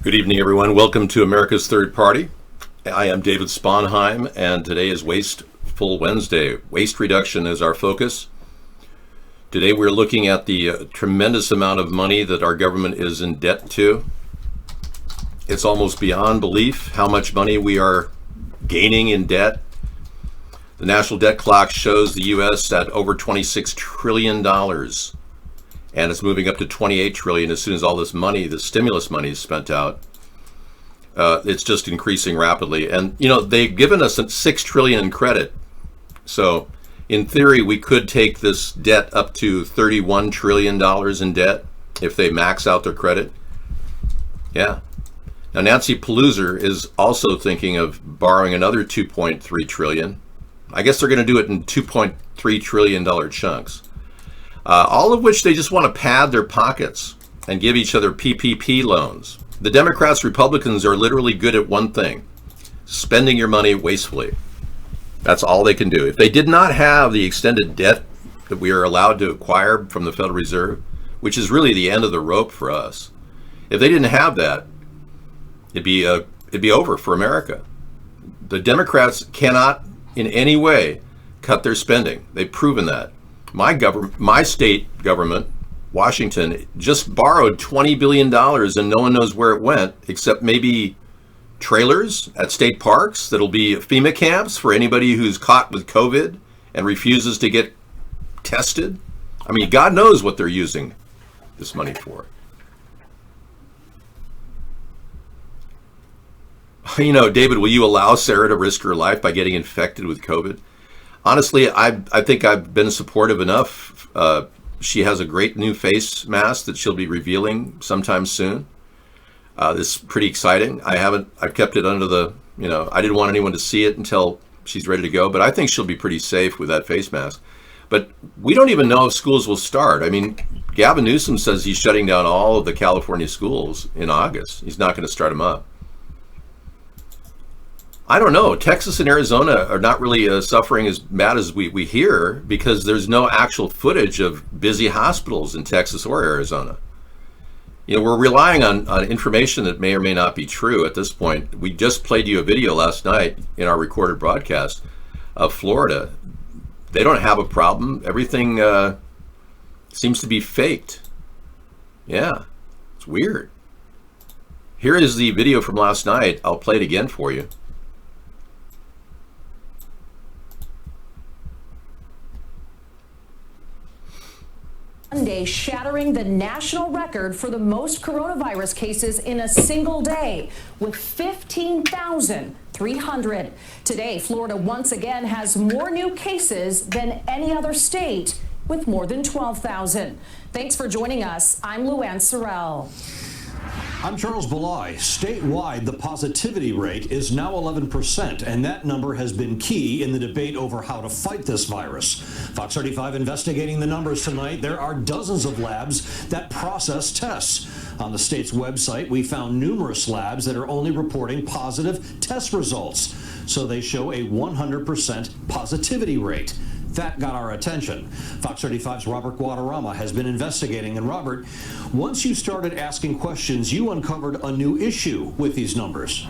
Good evening, everyone. Welcome to America's Third Party. I am David Sponheim, and today is Wasteful Wednesday. Waste reduction is our focus. Today we're looking at the tremendous amount of money that our government is in debt to. It's almost beyond belief how much money we are gaining in debt. The national debt clock shows the U.S. at over $26 trillion. And it's moving up to 28 trillion as soon as all this money, the stimulus money, is spent out. It's just increasing rapidly. And, you know, they've given us 6 trillion in credit. So in theory, we could take this debt up to $31 trillion in debt if they max out their credit. Yeah. Now, Nancy Pelosi is also thinking of borrowing another 2.3 trillion. I guess they're going to do it in $2.3 trillion chunks. All of which they just want to pad their pockets and give each other PPP loans. The Democrats, Republicans are literally good at one thing: spending your money wastefully. That's all they can do. If they did not have the extended debt that we are allowed to acquire from the Federal Reserve, which is really the end of the rope for us, if they didn't have that, it'd be over for America. The Democrats cannot in any way cut their spending. They've proven that. My state government, Washington, just borrowed $20 billion and no one knows where it went, except maybe trailers at state parks that'll be FEMA camps for anybody who's caught with COVID and refuses to get tested. I mean, God knows what they're using this money for. You know, David, will you allow Sarah to risk her life by getting infected with COVID? Honestly, I think I've been supportive enough. She has a great new face mask that she'll be revealing sometime soon. This is pretty exciting. I've kept it under the, I didn't want anyone to see it until she's ready to go, but I think she'll be pretty safe with that face mask. But we don't even know if schools will start. I mean, Gavin Newsom says he's shutting down all of the California schools in August. He's not going to start them up. I don't know. Texas and Arizona are not really suffering as bad as we hear because there's no actual footage of busy hospitals in Texas or Arizona. You know, we're relying on information that may or may not be true at this point. We just played you a video last night in our recorded broadcast of Florida. They don't have a problem. Everything seems to be faked. Yeah, it's weird. Here is the video from last night. I'll play it again for you. Monday, shattering the national record for the most coronavirus cases in a single day with 15,300. Today, Florida once again has more new cases than any other state with more than 12,000. Thanks for joining us. I'm Luann Sorrell. I'm Charles Belay. Statewide, the positivity rate is now 11%, and that number has been key in the debate over how to fight this virus. Fox 35 investigating the numbers tonight. There are dozens of labs that process tests. On the state's website, we found numerous labs that are only reporting positive test results. So they show a 100% positivity rate. That got our attention. Fox 35's Robert Guadarrama has been investigating. And Robert, once you started asking questions, you uncovered a new issue with these numbers.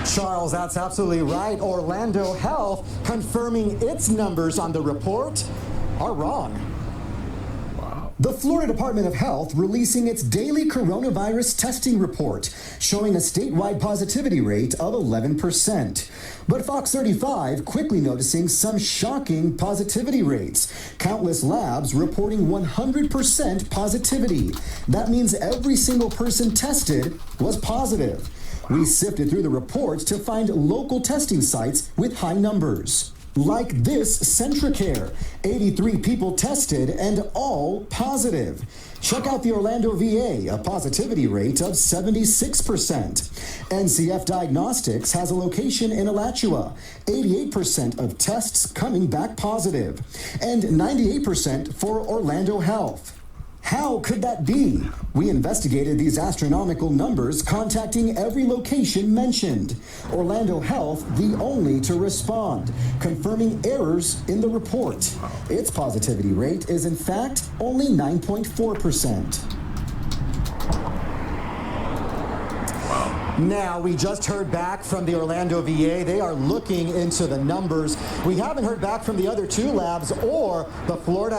Charles, that's absolutely right. Orlando Health confirming its numbers on the report are wrong. The Florida Department of Health releasing its daily coronavirus testing report, showing a statewide positivity rate of 11%. But Fox 35 quickly noticing some shocking positivity rates. Countless labs reporting 100% positivity. That means every single person tested was positive. We sifted through the reports to find local testing sites with high numbers. Like this Centricare, 83 people tested and all positive. Check out the Orlando VA, a positivity rate of 76%. NCF Diagnostics has a location in Alachua, 88% of tests coming back positive, and 98% for Orlando Health. How could that be? We investigated these astronomical numbers, contacting every location mentioned. Orlando Health, the only to respond, confirming errors in the report. Its positivity rate is in fact only 9.4%. Now, we just heard back from the Orlando VA. They are looking into the numbers. We haven't heard back from the other two labs or the Florida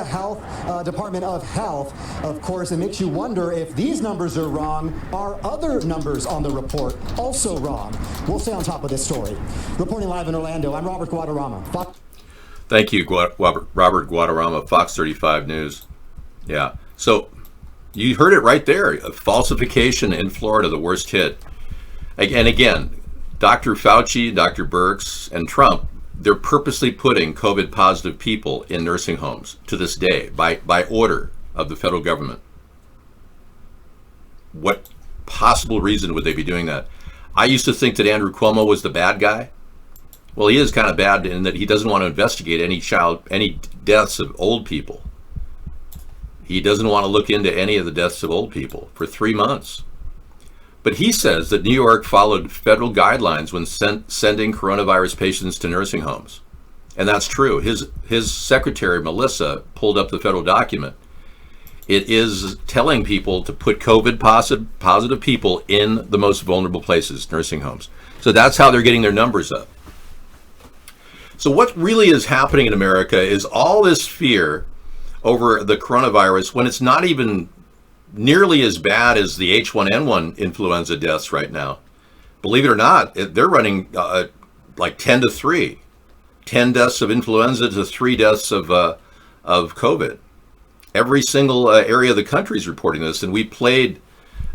Department of Health. Of course, it makes you wonder if these numbers are wrong, are other numbers on the report also wrong? We'll stay on top of this story. Reporting live in Orlando, I'm Robert Guadarrama. Thank you, Robert Guadarrama, Fox 35 News. Yeah, so you heard it right there. Falsification in Florida, the worst hit. And again, Dr. Fauci, Dr. Birx, and Trump, they're purposely putting COVID positive people in nursing homes to this day by order of the federal government. What possible reason would they be doing that? I used to think that Andrew Cuomo was the bad guy. Well, he is kind of bad in that he doesn't want to investigate any deaths of old people. He doesn't want to look into any of the deaths of old people for 3 months. But he says that New York followed federal guidelines when sending coronavirus patients to nursing homes. And that's true. His secretary, Melissa, pulled up the federal document. It is telling people to put COVID positive people in the most vulnerable places, nursing homes. So that's how they're getting their numbers up. So what really is happening in America is all this fear over the coronavirus when it's not even nearly as bad as the H1N1 influenza deaths right now. Believe it or not, they're running like 10 to 3. 10 deaths of influenza to 3 deaths of COVID. Every single area of the country is reporting this, and we played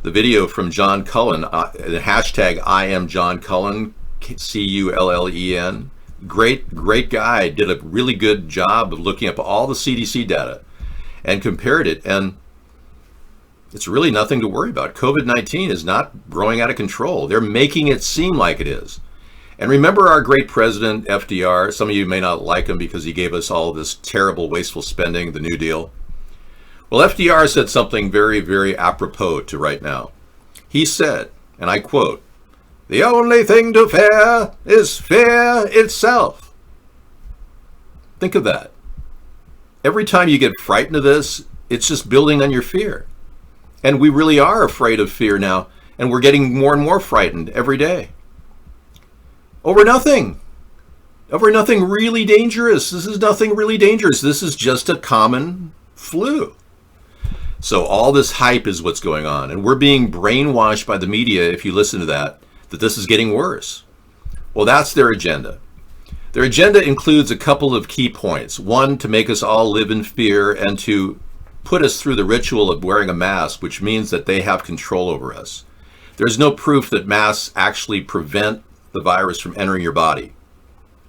the video from John Cullen, the hashtag I am John Cullen, Cullen. Great guy, did a really good job of looking up all the CDC data and compared it, and it's really nothing to worry about. COVID-19 is not growing out of control. They're making it seem like it is. And remember our great president, FDR? Some of you may not like him because he gave us all this terrible, wasteful spending, the New Deal. Well, FDR said something very, very apropos to right now. He said, and I quote, "The only thing to fear is fear itself." Think of that. Every time you get frightened of this, it's just building on your fear. And we really are afraid of fear now, and we're getting more and more frightened every day. Over nothing. Over nothing really dangerous. This is nothing really dangerous. This is just a common flu. So all this hype is what's going on, and we're being brainwashed by the media, if you listen to that this is getting worse. Well, that's their agenda. Their agenda includes a couple of key points. One, to make us all live in fear and to put us through the ritual of wearing a mask, which means that they have control over us. There's no proof that masks actually prevent the virus from entering your body.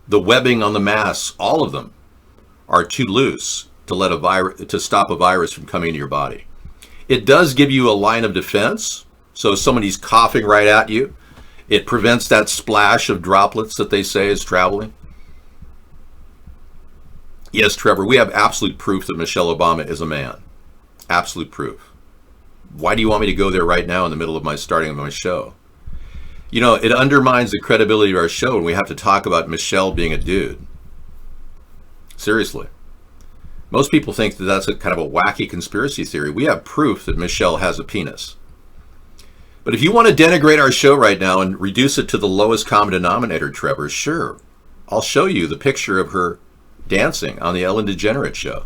The webbing on the masks, all of them, are too loose to stop a virus from coming into your body. It does give you a line of defense. So if somebody's coughing right at you, it prevents that splash of droplets that they say is traveling. Yes, Trevor, we have absolute proof that Michelle Obama is a man. Absolute proof. Why do you want me to go there right now in the middle of my starting of my show? You know, it undermines the credibility of our show when we have to talk about Michelle being a dude. Seriously. Most people think that that's a kind of a wacky conspiracy theory. We have proof that Michelle has a penis. But if you want to denigrate our show right now and reduce it to the lowest common denominator, Trevor, sure. I'll show you the picture of her dancing on the Ellen DeGeneres show.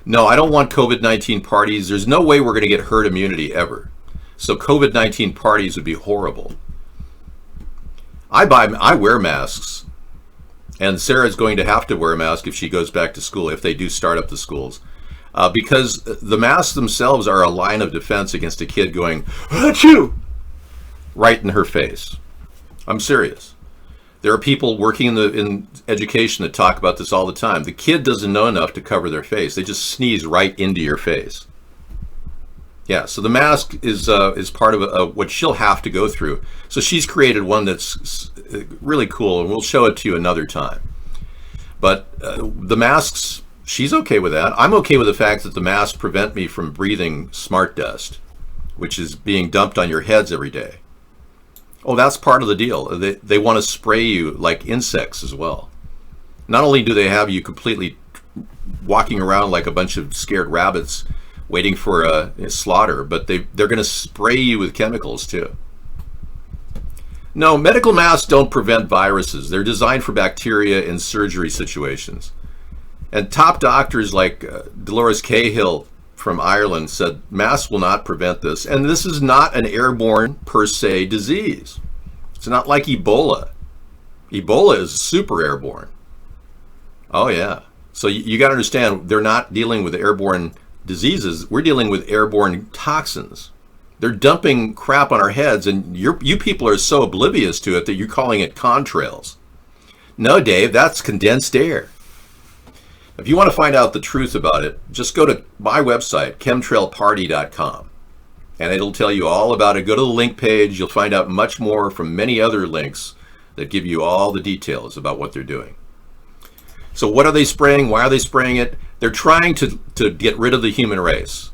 No, I don't want COVID-19 parties. There's no way we're going to get herd immunity ever. So COVID-19 parties would be horrible. I wear masks. And Sarah's going to have to wear a mask if she goes back to school, if they do start up the schools. Because the masks themselves are a line of defense against a kid going, "Achoo!" right in her face. I'm serious. There are people working in education that talk about this all the time. The kid doesn't know enough to cover their face. They just sneeze right into your face. Yeah, so the mask is part of what she'll have to go through. So she's created one that's really cool, and we'll show it to you another time. But the masks, she's okay with that. I'm okay with the fact that the masks prevent me from breathing smart dust, which is being dumped on your heads every day. Oh, that's part of the deal. They want to spray you like insects as well. Not only do they have you completely walking around like a bunch of scared rabbits waiting for a slaughter, but they're going to spray you with chemicals too. No, medical masks don't prevent viruses. They're designed for bacteria in surgery situations. And top doctors like Dolores Cahill from Ireland said masks will not prevent this. And this is not an airborne per se disease. It's not like Ebola. Ebola is super airborne. Oh yeah. So you got to understand, they're not dealing with airborne diseases. We're dealing with airborne toxins. They're dumping crap on our heads, and you people are so oblivious to it that you're calling it contrails. No, Dave, that's condensed air. If you want to find out the truth about it, just go to my website, chemtrailparty.com, and it'll tell you all about it. Go to the link page. You'll find out much more from many other links that give you all the details about what they're doing. So what are they spraying? Why are they spraying it? They're trying to get rid of the human race.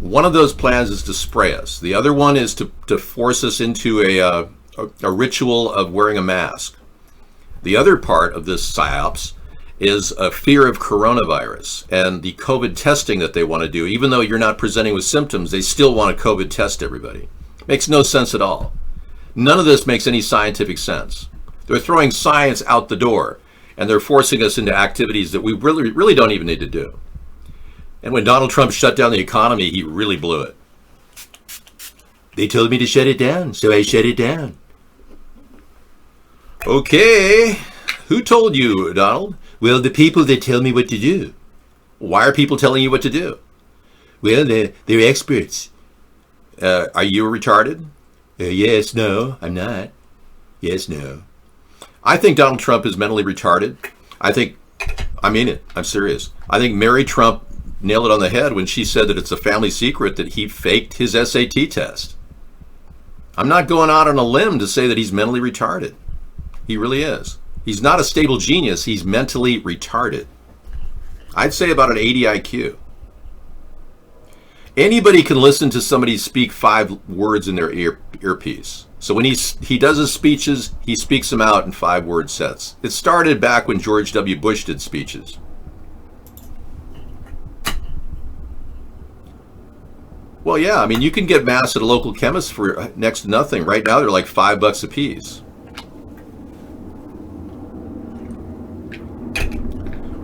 One of those plans is to spray us. The other one is to force us into a ritual of wearing a mask. The other part of this psyops is a fear of coronavirus and the COVID testing that they want to do. Even though you're not presenting with symptoms, they still want to COVID test everybody. Makes no sense at all. None of this makes any scientific sense. They're throwing science out the door, and they're forcing us into activities that we really don't even need to do. And when Donald Trump shut down the economy, he really blew it. They told me to shut it down, so I shut it down. Okay, who told you, Donald? Well, the people that tell me what to do. Why are people telling you what to do? Well, they're experts. Are you retarded? Yes, no, I'm not. Yes, no. I think Donald Trump is mentally retarded. I mean it, I'm serious. I think Mary Trump nailed it on the head when she said that it's a family secret that he faked his SAT test. I'm not going out on a limb to say that he's mentally retarded. He really is. He's not a stable genius. He's mentally retarded. I'd say about an 80 IQ. Anybody can listen to somebody speak 5 words in their earpiece. So when he does his speeches, he speaks them out in 5-word sets. It started back when George W. Bush did speeches. Well, yeah, I mean, you can get masks at a local chemist for next to nothing. Right now, they're like $5 a piece.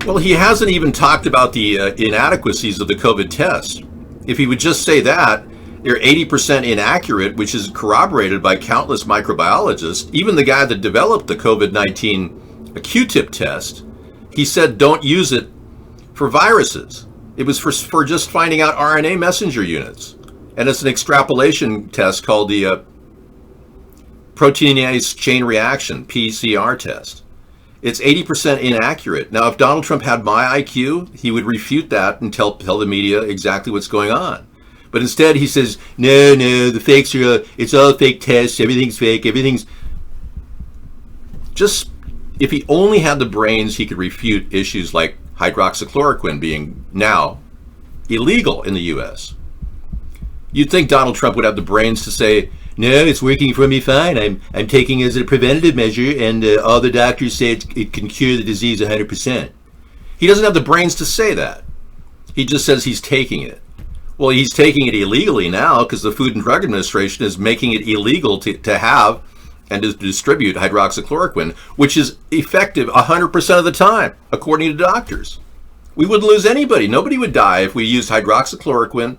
Well, he hasn't even talked about the inadequacies of the COVID test. If he would just say that, they're 80% inaccurate, which is corroborated by countless microbiologists. Even the guy that developed the COVID-19 Q-tip test, he said don't use it for viruses. It was for just finding out RNA messenger units. And it's an extrapolation test called the proteinase chain reaction, PCR test. It's 80% inaccurate. Now, if Donald Trump had my IQ, he would refute that and tell the media exactly what's going on. But instead, he says, no, the fakes are, it's all fake tests, everything's fake, everything's... Just, if he only had the brains, he could refute issues like hydroxychloroquine being now illegal in the U.S. You'd think Donald Trump would have the brains to say, no, it's working for me fine. I'm taking it as a preventative measure, and all the doctors say it can cure the disease 100%. He doesn't have the brains to say that. He just says he's taking it. Well, he's taking it illegally now because the Food and Drug Administration is making it illegal to have and to distribute hydroxychloroquine, which is effective 100% of the time, according to doctors. We wouldn't lose anybody. Nobody would die if we used hydroxychloroquine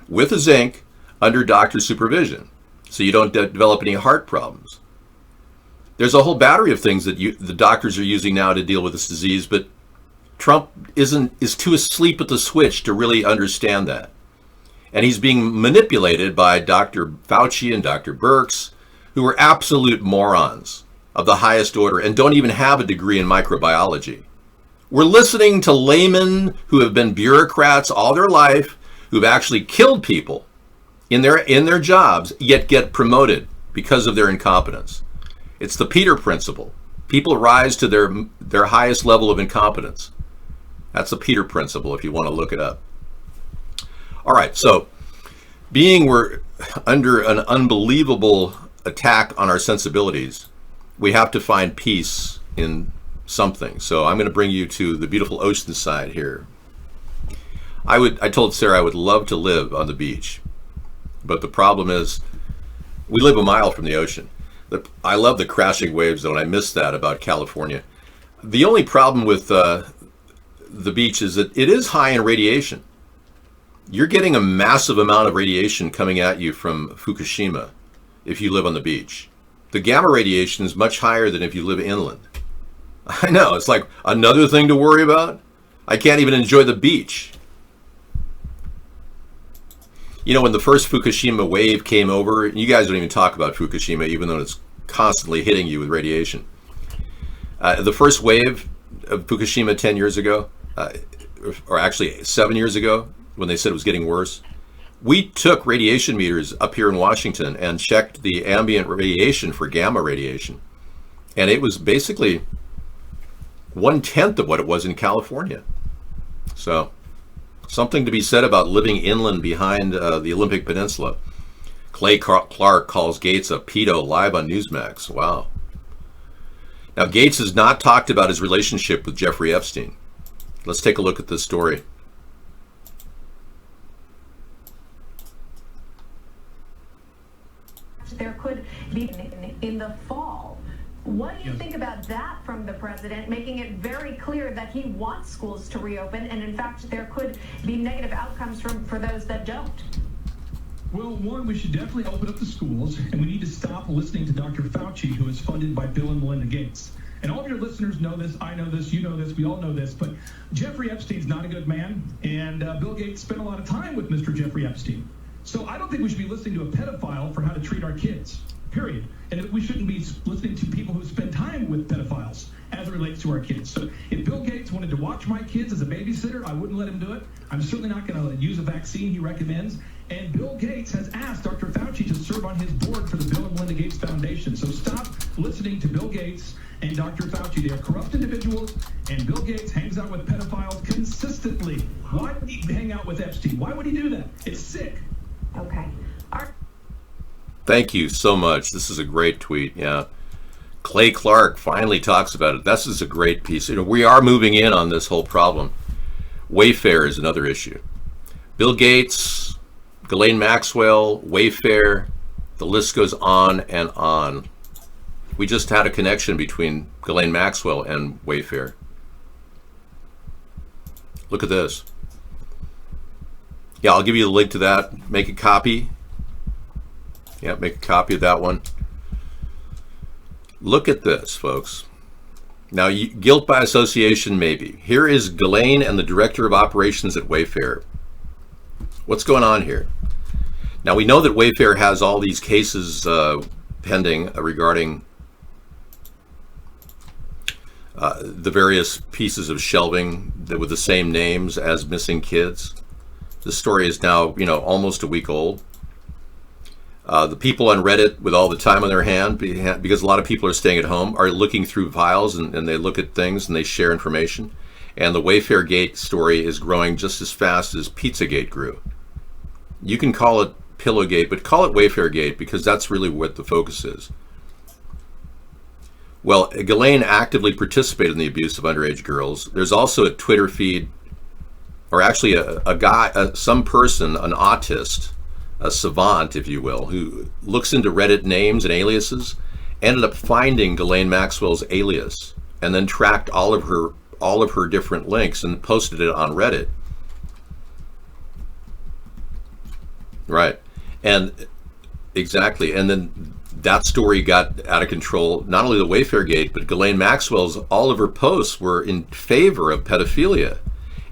with a zinc under doctor supervision, so you don't develop any heart problems. There's a whole battery of things that the doctors are using now to deal with this disease, but Trump is too asleep at the switch to really understand that. And he's being manipulated by Dr. Fauci and Dr. Birx, who are absolute morons of the highest order and don't even have a degree in microbiology. We're listening to laymen who have been bureaucrats all their life, who've actually killed people in their jobs, yet get promoted because of their incompetence. It's the Peter principle. People rise to their highest level of incompetence. That's the Peter principle if you want to look it up. All right, so we're under an unbelievable attack on our sensibilities, we have to find peace in something. So I'm going to bring you to the beautiful ocean side here. I told Sarah I would love to live on the beach, but the problem is we live a mile from the ocean. I love the crashing waves, though, and I miss that about California. The only problem with the beach is that it is high in radiation. You're getting a massive amount of radiation coming at you from Fukushima if you live on the beach. The gamma radiation is much higher than if you live inland. I know, it's like another thing to worry about. I can't even enjoy the beach. You know, when the first Fukushima wave came over, you guys don't even talk about Fukushima, even though it's constantly hitting you with radiation. The first wave of Fukushima 10 years ago, or actually 7 years ago, when they said it was getting worse, we took radiation meters up here in Washington and checked the ambient radiation for gamma radiation. And it was basically 1/10 of what it was in California. So, something to be said about living inland behind the Olympic Peninsula. Clay Clark calls Gates a pedo live on Newsmax. Wow. Now, Gates has not talked about his relationship with Jeffrey Epstein. Let's take a look at this story. There could be in the fall. What do you think about that from the president, making it very clear that he wants schools to reopen, and in fact there could be negative outcomes for those that don't? Well, one, we should definitely open up the schools, and we need to stop listening to Dr. Fauci, who is funded by Bill and Melinda Gates. And all of your listeners know this, I know this, you know this, we all know this, but Jeffrey Epstein's not a good man, and Bill Gates spent a lot of time with Mr. Jeffrey Epstein. So I don't think we should be listening to a pedophile for how to treat our kids, period. And we shouldn't be listening to people who spend time with pedophiles as it relates to our kids. So if Bill Gates wanted to watch my kids as a babysitter, I wouldn't let him do it. I'm certainly not going to use a vaccine he recommends. And Bill Gates has asked Dr. Fauci to serve on his board for the Bill and Melinda Gates Foundation. So stop listening to Bill Gates and Dr. Fauci. They are corrupt individuals, and Bill Gates hangs out with pedophiles consistently. Why would he hang out with Epstein? Why would he do that? It's sick. Okay. Thank you so much. This is a great tweet. Yeah. Clay Clark finally talks about it. This is a great piece. You know, we are moving in on this whole problem. Wayfair is another issue. Bill Gates, Ghislaine Maxwell, Wayfair, the list goes on and on. We just had a connection between Ghislaine Maxwell and Wayfair. Look at this. Yeah, I'll give you the link to that. Make a copy. Yeah, make a copy of that one. Look at this, folks. Now, guilt by association, maybe. Here is Ghislaine and the director of operations at Wayfair. What's going on here? Now, we know that Wayfair has all these cases pending regarding the various pieces of shelving that with the same names as missing kids. This story is now, almost a week old. The people on Reddit with all the time on their hand, because a lot of people are staying at home, are looking through files and they look at things and they share information. And the Wayfair Gate story is growing just as fast as Pizzagate grew. You can call it Pillowgate, but call it Wayfair Gate because that's really what the focus is. Well, Ghislaine actively participated in the abuse of underage girls. There's also a Twitter feed, or actually a guy, some person, an autist, a savant, if you will, who looks into Reddit names and aliases, ended up finding Ghislaine Maxwell's alias and then tracked all of her different links and posted it on Reddit. Right. And exactly. And then that story got out of control. Not only the Wayfair Gate, but Ghislaine Maxwell's, all of her posts were in favor of pedophilia.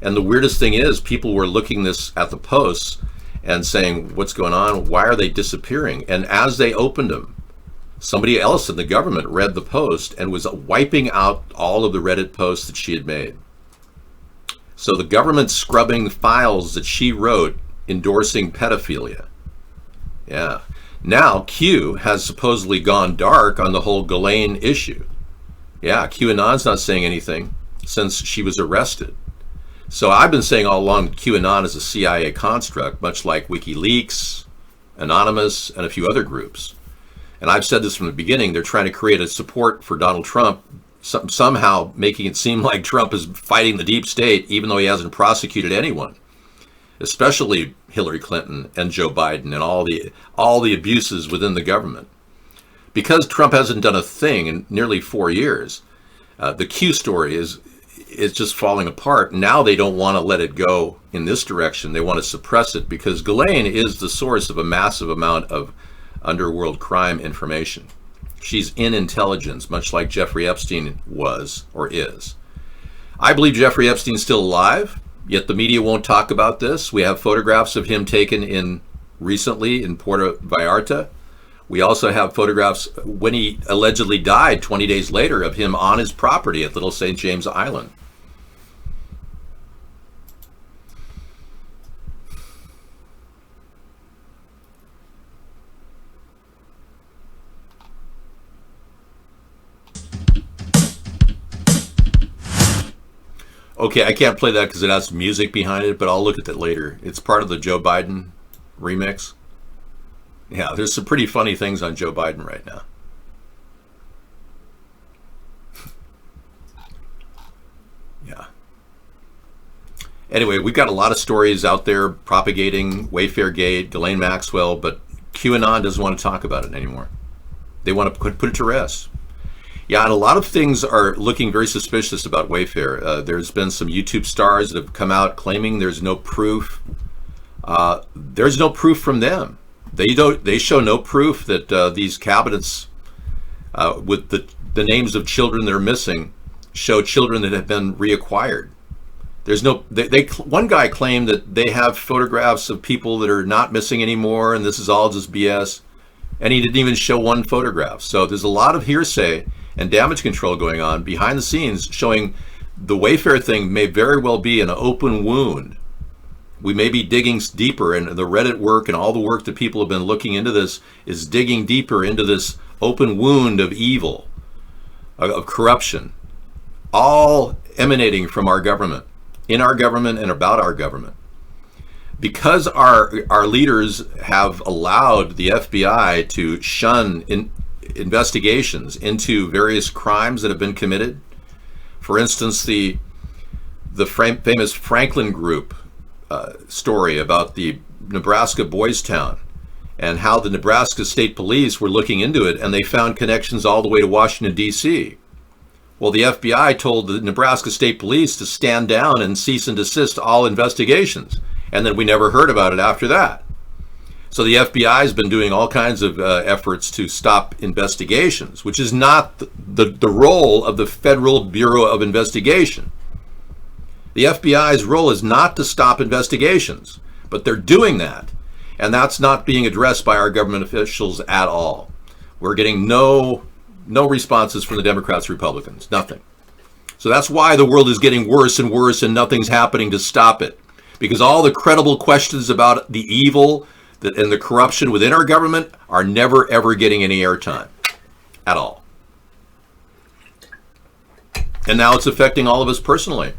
And the weirdest thing is people were looking at the posts and saying, what's going on? Why are they disappearing? And as they opened them, somebody else in the government read the post and was wiping out all of the Reddit posts that she had made. So the government's scrubbing files that she wrote endorsing pedophilia. Yeah. Now Q has supposedly gone dark on the whole Ghislaine issue. Yeah, QAnon's not saying anything since she was arrested. So I've been saying all along that QAnon is a CIA construct, much like WikiLeaks, Anonymous, and a few other groups. And I've said this from the beginning, they're trying to create a support for Donald Trump, somehow making it seem like Trump is fighting the deep state, even though he hasn't prosecuted anyone, especially Hillary Clinton and Joe Biden and all the abuses within the government. because Trump hasn't done a thing in nearly 4 years, the Q story is just falling apart. Now they don't want to let it go in this direction. They want to suppress it because Ghislaine is the source of a massive amount of underworld crime information. She's in intelligence, much like Jeffrey Epstein was or is. I believe Jeffrey Epstein's still alive, yet the media won't talk about this. We have photographs of him taken recently in Puerto Vallarta. We also have photographs when he allegedly died 20 days later of him on his property at Little St. James Island. Okay, I can't play that because it has music behind it, but I'll look at that later. It's part of the Joe Biden remix. Yeah, there's some pretty funny things on Joe Biden right now. Yeah. Anyway, we've got a lot of stories out there propagating Wayfair Gate, Ghislaine Maxwell, but QAnon doesn't want to talk about it anymore. They want to put it to rest. Yeah, and a lot of things are looking very suspicious about Wayfair. There's been some YouTube stars that have come out claiming there's no proof. There's no proof from them. They show no proof that these cabinets with the names of children that are missing show children that have been reacquired. There's no. One guy claimed that they have photographs of people that are not missing anymore, and this is all just BS. And he didn't even show one photograph. So there's a lot of hearsay and damage control going on behind the scenes, showing the Wayfair thing may very well be an open wound. We may be digging deeper, and the Reddit work and all the work that people have been looking into this is digging deeper into this open wound of evil, of corruption, all emanating from our government, in our government and about our government. Because our leaders have allowed the FBI to shun investigations into various crimes that have been committed. For instance, the famous Franklin Group story about the Nebraska Boys Town and how the Nebraska State Police were looking into it, and they found connections all the way to Washington, D.C. Well, the FBI told the Nebraska State Police to stand down and cease and desist all investigations, and then we never heard about it after that. So the FBI has been doing all kinds of efforts to stop investigations, which is not the role of the Federal Bureau of Investigation. The FBI's role is not to stop investigations, but they're doing that, and that's not being addressed by our government officials at all. We're getting no responses from the Democrats, Republicans, nothing. So that's why the world is getting worse and worse, and nothing's happening to stop it, because all the credible questions about the evil and the corruption within our government are never, ever getting any airtime at all. And now it's affecting all of us personally.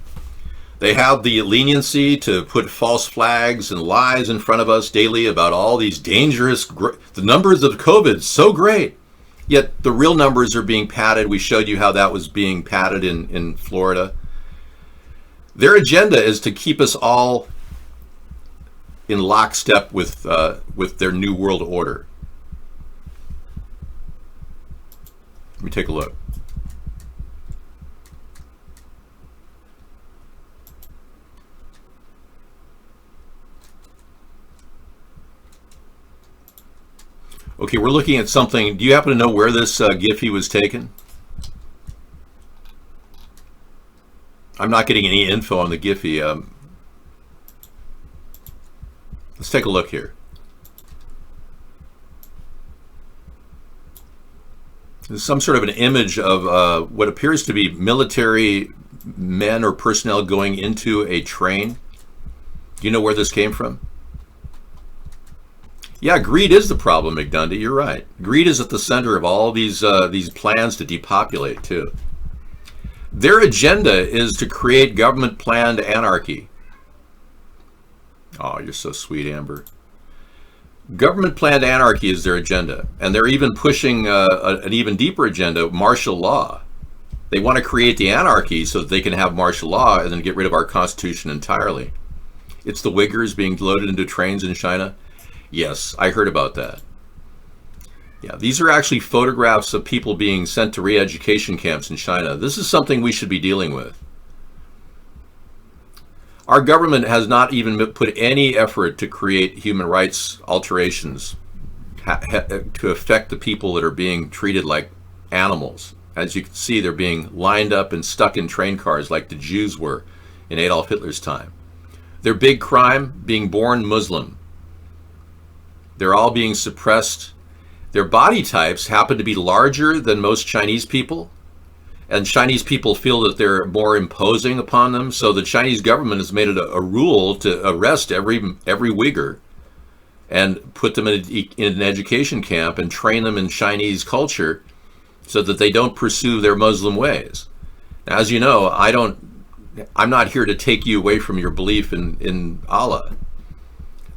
They have the leniency to put false flags and lies in front of us daily about all these dangerous, the numbers of COVID, so great. Yet the real numbers are being padded. We showed you how that was being padded in Florida. Their agenda is to keep us all in lockstep with their new world order. Let me take a look. Okay, we're looking at something. Do you happen to know where this Giphy was taken? I'm not getting any info on the Giphy. Let's take a look here. There's some sort of an image of what appears to be military men or personnel going into a train. Do you know where this came from? Yeah, greed is the problem, McDundy. You're right. Greed is at the center of all these plans to depopulate, too. Their agenda is to create government-planned anarchy. Oh, you're so sweet, Amber. Government-planned anarchy is their agenda, and they're even pushing an even deeper agenda, martial law. They want to create the anarchy so that they can have martial law and then get rid of our Constitution entirely. It's the Uyghurs being loaded into trains in China. Yes, I heard about that. Yeah, these are actually photographs of people being sent to re-education camps in China. This is something we should be dealing with. Our government has not even put any effort to create human rights alterations to affect the people that are being treated like animals. As you can see, they're being lined up and stuck in train cars like the Jews were in Adolf Hitler's time. Their big crime, being born Muslim. They're all being suppressed. Their body types happen to be larger than most Chinese people, and Chinese people feel that they're more imposing upon them. So the Chinese government has made it a rule to arrest every Uyghur and put them in an education camp and train them in Chinese culture so that they don't pursue their Muslim ways. Now, as you know, I'm not here to take you away from your belief in Allah.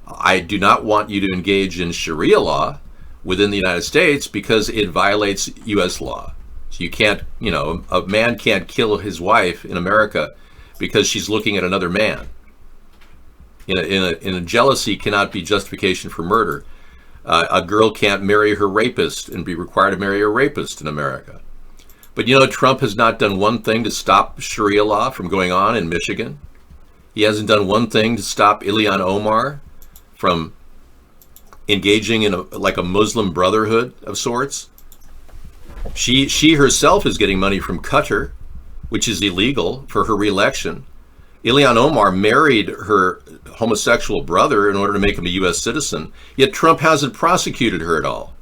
I do not want you to engage in Sharia law within the United States because it violates U.S. law. So you can't, a man can't kill his wife in America because she's looking at another man. In a jealousy cannot be justification for murder. A girl can't marry her rapist and be required to marry a rapist in America. But Trump has not done one thing to stop Sharia law from going on in Michigan. He hasn't done one thing to stop Ilhan Omar from engaging in a Muslim brotherhood of sorts. She herself is getting money from Qatar, which is illegal, for her reelection. Ilhan Omar married her homosexual brother in order to make him a U.S. citizen, yet Trump hasn't prosecuted her at all.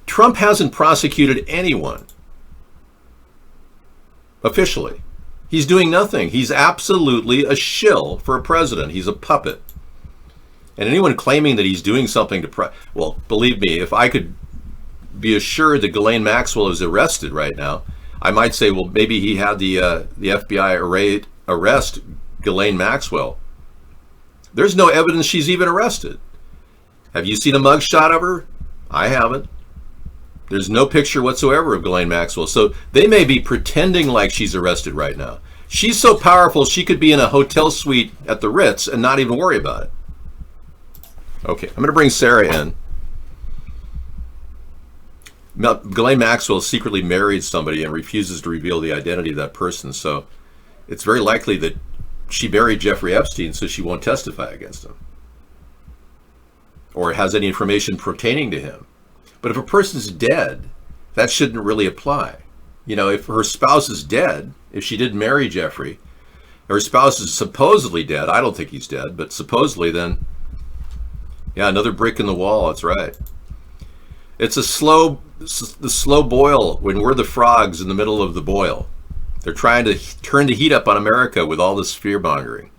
Trump hasn't prosecuted anyone officially. He's doing nothing. He's absolutely a shill for a president. He's a puppet. And anyone claiming that he's doing something to well, believe me, if I could be assured that Ghislaine Maxwell is arrested right now, I might say, well, maybe he had the FBI arrest Ghislaine Maxwell. There's no evidence she's even arrested. Have you seen a mugshot of her? I haven't. There's no picture whatsoever of Ghislaine Maxwell. So they may be pretending like she's arrested right now. She's so powerful, she could be in a hotel suite at the Ritz and not even worry about it. Okay, I'm going to bring Sarah in. Ghislaine Maxwell secretly married somebody and refuses to reveal the identity of that person. So it's very likely that she married Jeffrey Epstein so she won't testify against him or has any information pertaining to him. But if a person's dead, that shouldn't really apply. If her spouse is dead, if she didn't marry Jeffrey, her spouse is supposedly dead. I don't think he's dead, but supposedly, then, yeah, another brick in the wall. That's right. It's the slow boil when we're the frogs in the middle of the boil. They're trying to turn the heat up on America with all this fear mongering.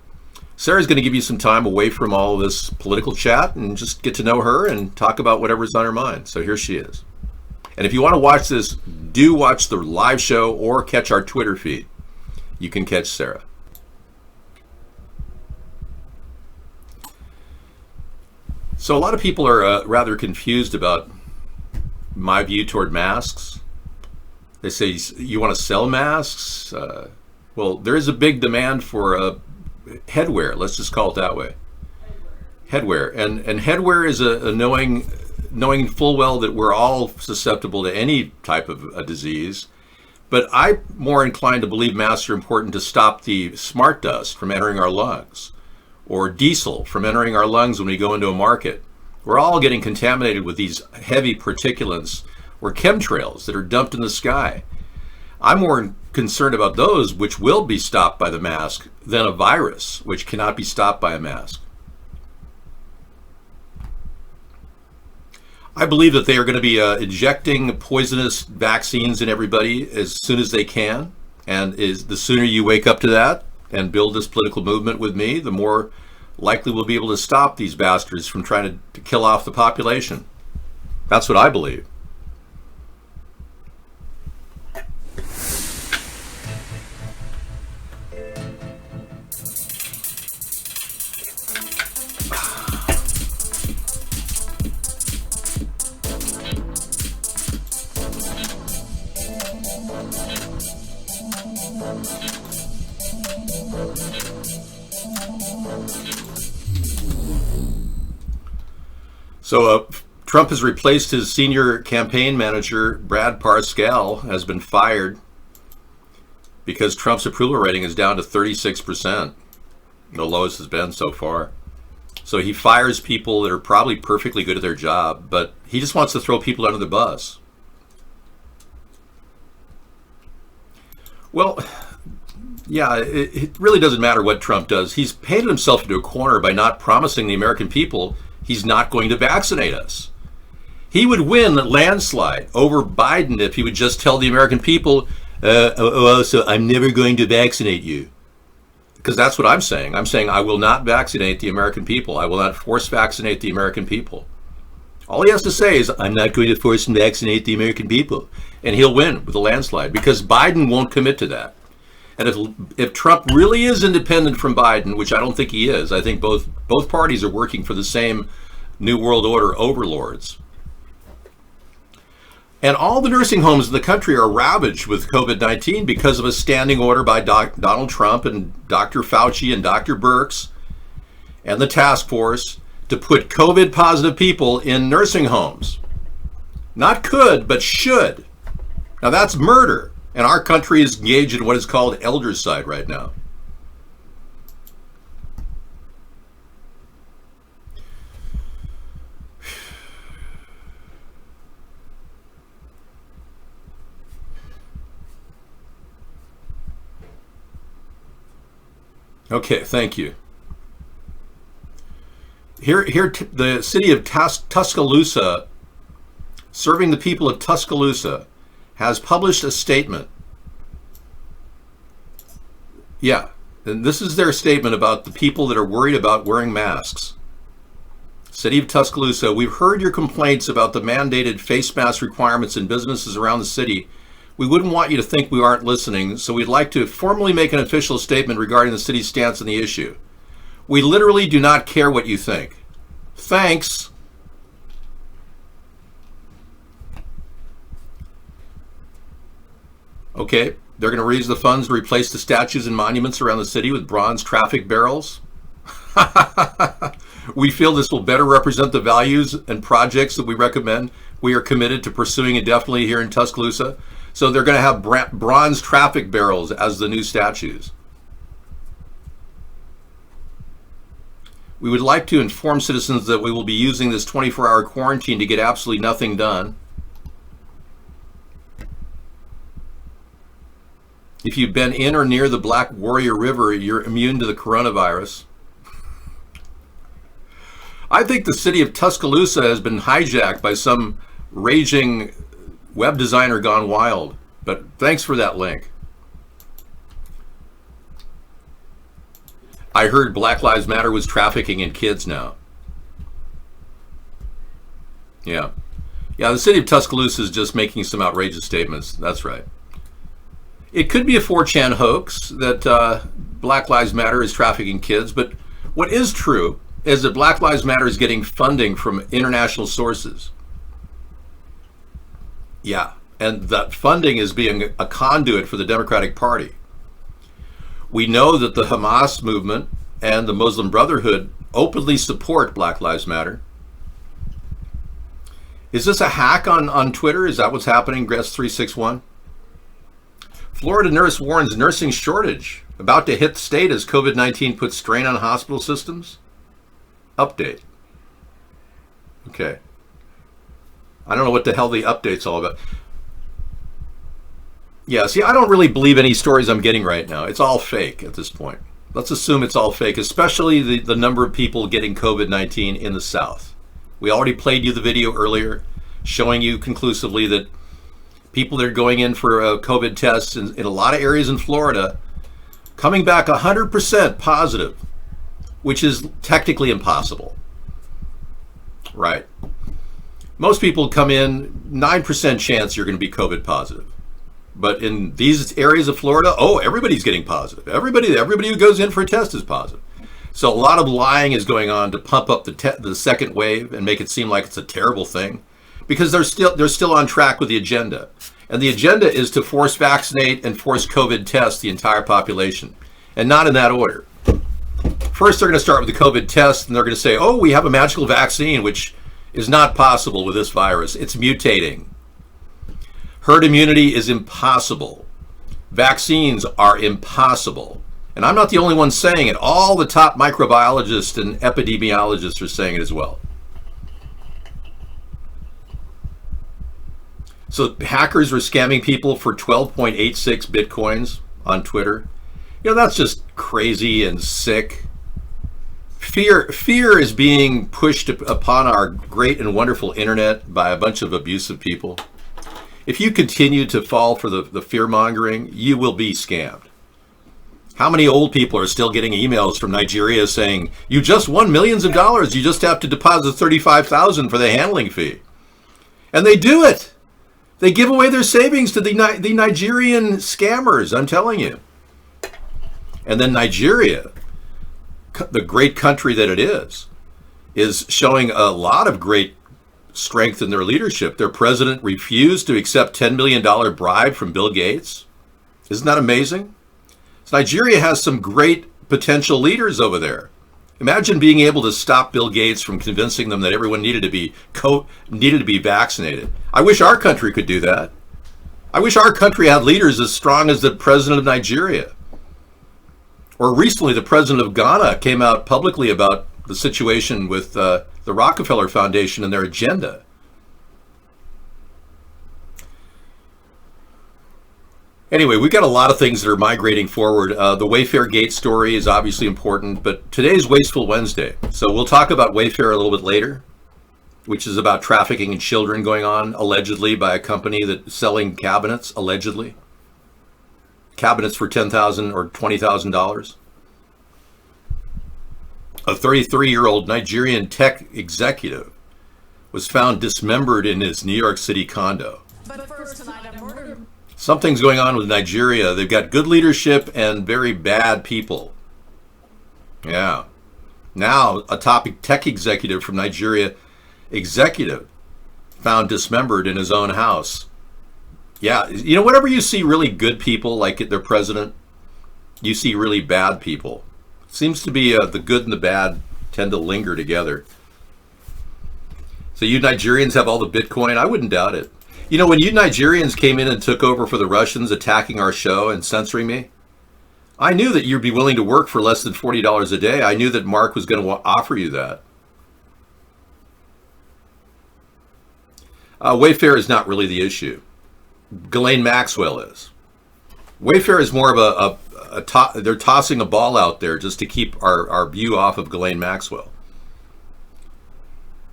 Sarah's going to give you some time away from all of this political chat and just get to know her and talk about whatever's on her mind. So here she is. And if you want to watch this, do watch the live show or catch our Twitter feed. You can catch Sarah. So a lot of people are rather confused about my view toward masks. They say, you want to sell masks? Well, there is a big demand for headwear. Let's just call it that way. Headwear. And headwear is a knowing full well that we're all susceptible to any type of a disease. But I'm more inclined to believe masks are important to stop the smart dust from entering our lungs, or diesel from entering our lungs when we go into a market. We're all getting contaminated with these heavy particulates or chemtrails that are dumped in the sky. I'm more concerned about those which will be stopped by the mask than a virus which cannot be stopped by a mask. I believe that they are going to be injecting poisonous vaccines in everybody as soon as they can. And the sooner you wake up to that and build this political movement with me, the more likely we'll be able to stop these bastards from trying to kill off the population. That's what I believe. So Trump has replaced his senior campaign manager, Brad Parscale, has been fired because Trump's approval rating is down to 36%, the lowest it's been so far. So he fires people that are probably perfectly good at their job, but he just wants to throw people under the bus. Well, yeah, it really doesn't matter what Trump does. He's painted himself into a corner by not promising the American people he's not going to vaccinate us. He would win a landslide over Biden if he would just tell the American people, so I'm never going to vaccinate you. Because that's what I'm saying. I'm saying I will not vaccinate the American people. I will not force vaccinate the American people. All he has to say is, I'm not going to force and vaccinate the American people. And he'll win with a landslide because Biden won't commit to that. And if Trump really is independent from Biden, which I don't think he is, I think both parties are working for the same New World Order overlords. And all the nursing homes in the country are ravaged with COVID-19 because of a standing order by Donald Trump and Dr. Fauci and Dr. Birx and the task force to put COVID positive people in nursing homes. Not could, but should. Now that's murder. And our country is engaged in what is called eldercide right now. Okay, thank you. Here, the city of Tuscaloosa, serving the people of Tuscaloosa, has published a statement. Yeah, and this is their statement about the people that are worried about wearing masks. City of Tuscaloosa, we've heard your complaints about the mandated face mask requirements in businesses around the city. We wouldn't want you to think we aren't listening, so we'd like to formally make an official statement regarding the city's stance on the issue. We literally do not care what you think. Thanks. Okay, they're going to raise the funds to replace the statues and monuments around the city with bronze traffic barrels. We feel this will better represent the values and projects that we recommend. We are committed to pursuing indefinitely here in Tuscaloosa. So they're going to have bronze traffic barrels as the new statues. We would like to inform citizens that we will be using this 24-hour quarantine to get absolutely nothing done. If you've been in or near the Black Warrior River, you're immune to the coronavirus. I think the city of Tuscaloosa has been hijacked by some raging web designer gone wild, but thanks for that link. I heard Black Lives Matter was trafficking in kids now. Yeah, the city of Tuscaloosa is just making some outrageous statements. That's right. It could be a 4chan hoax that Black Lives Matter is trafficking kids, but what is true is that Black Lives Matter is getting funding from international sources. Yeah, and that funding is being a conduit for the Democratic Party. We know that the Hamas movement and the Muslim Brotherhood openly support Black Lives Matter. Is this a hack on Twitter? Is that what's happening, Gress361? Florida nurse warns nursing shortage about to hit the state as COVID-19 puts strain on hospital systems. Update. Okay. I don't know what the hell the update's all about. Yeah, see, I don't really believe any stories I'm getting right now. It's all fake at this point. Let's assume it's all fake, especially the number of people getting COVID-19 in the South. We already played you the video earlier showing you conclusively that people that are going in for COVID tests in a lot of areas in Florida coming back 100% positive, which is technically impossible. Right. Most people come in, 9% chance you're going to be COVID positive. But in these areas of Florida, everybody's getting positive. Everybody who goes in for a test is positive. So a lot of lying is going on to pump up the second wave and make it seem like it's a terrible thing, because they're still on track with the agenda. And the agenda is to force vaccinate and force COVID test the entire population, and not in that order. First, they're going to start with the COVID test, and they're going to say, we have a magical vaccine, which is not possible with this virus. It's mutating. Herd immunity is impossible. Vaccines are impossible. And I'm not the only one saying it. All the top microbiologists and epidemiologists are saying it as well. So hackers were scamming people for 12.86 bitcoins on Twitter. You know, that's just crazy and sick. Fear is being pushed upon our great and wonderful internet by a bunch of abusive people. If you continue to fall for the fear-mongering, you will be scammed. How many old people are still getting emails from Nigeria saying, you just won millions of dollars, you just have to deposit $35,000 for the handling fee? And they do it. They give away their savings to the Nigerian scammers, I'm telling you. And then Nigeria, the great country that it is showing a lot of great strength in their leadership. Their president refused to accept $10 million bribe from Bill Gates. Isn't that amazing? So Nigeria has some great potential leaders over there. Imagine being able to stop Bill Gates from convincing them that everyone needed to be vaccinated. I wish our country could do that. I wish our country had leaders as strong as the president of Nigeria. Or recently, the president of Ghana came out publicly about the situation with the Rockefeller Foundation and their agenda. Anyway, we've got a lot of things that are migrating forward. The Wayfair Gate story is obviously important, but today's Wasteful Wednesday. So we'll talk about Wayfair a little bit later, which is about trafficking in children going on, allegedly, by a company that's selling cabinets, allegedly. Cabinets for $10,000 or $20,000. A 33-year-old Nigerian tech executive was found dismembered in his New York City condo. But first tonight, a murder. Something's going on with Nigeria. They've got good leadership and very bad people. Yeah. Now, a top tech executive from Nigeria, found dismembered in his own house. Yeah, you know, whenever you see really good people like their president, you see really bad people. It seems to be the good and the bad tend to linger together. So you Nigerians have all the Bitcoin? I wouldn't doubt it. You know, when you Nigerians came in and took over for the Russians attacking our show and censoring me, I knew that you'd be willing to work for less than $40 a day. I knew that Mark was going to offer you that. Wayfair is not really the issue. Ghislaine Maxwell is. Wayfair is more of they're tossing a ball out there just to keep our view off of Ghislaine Maxwell.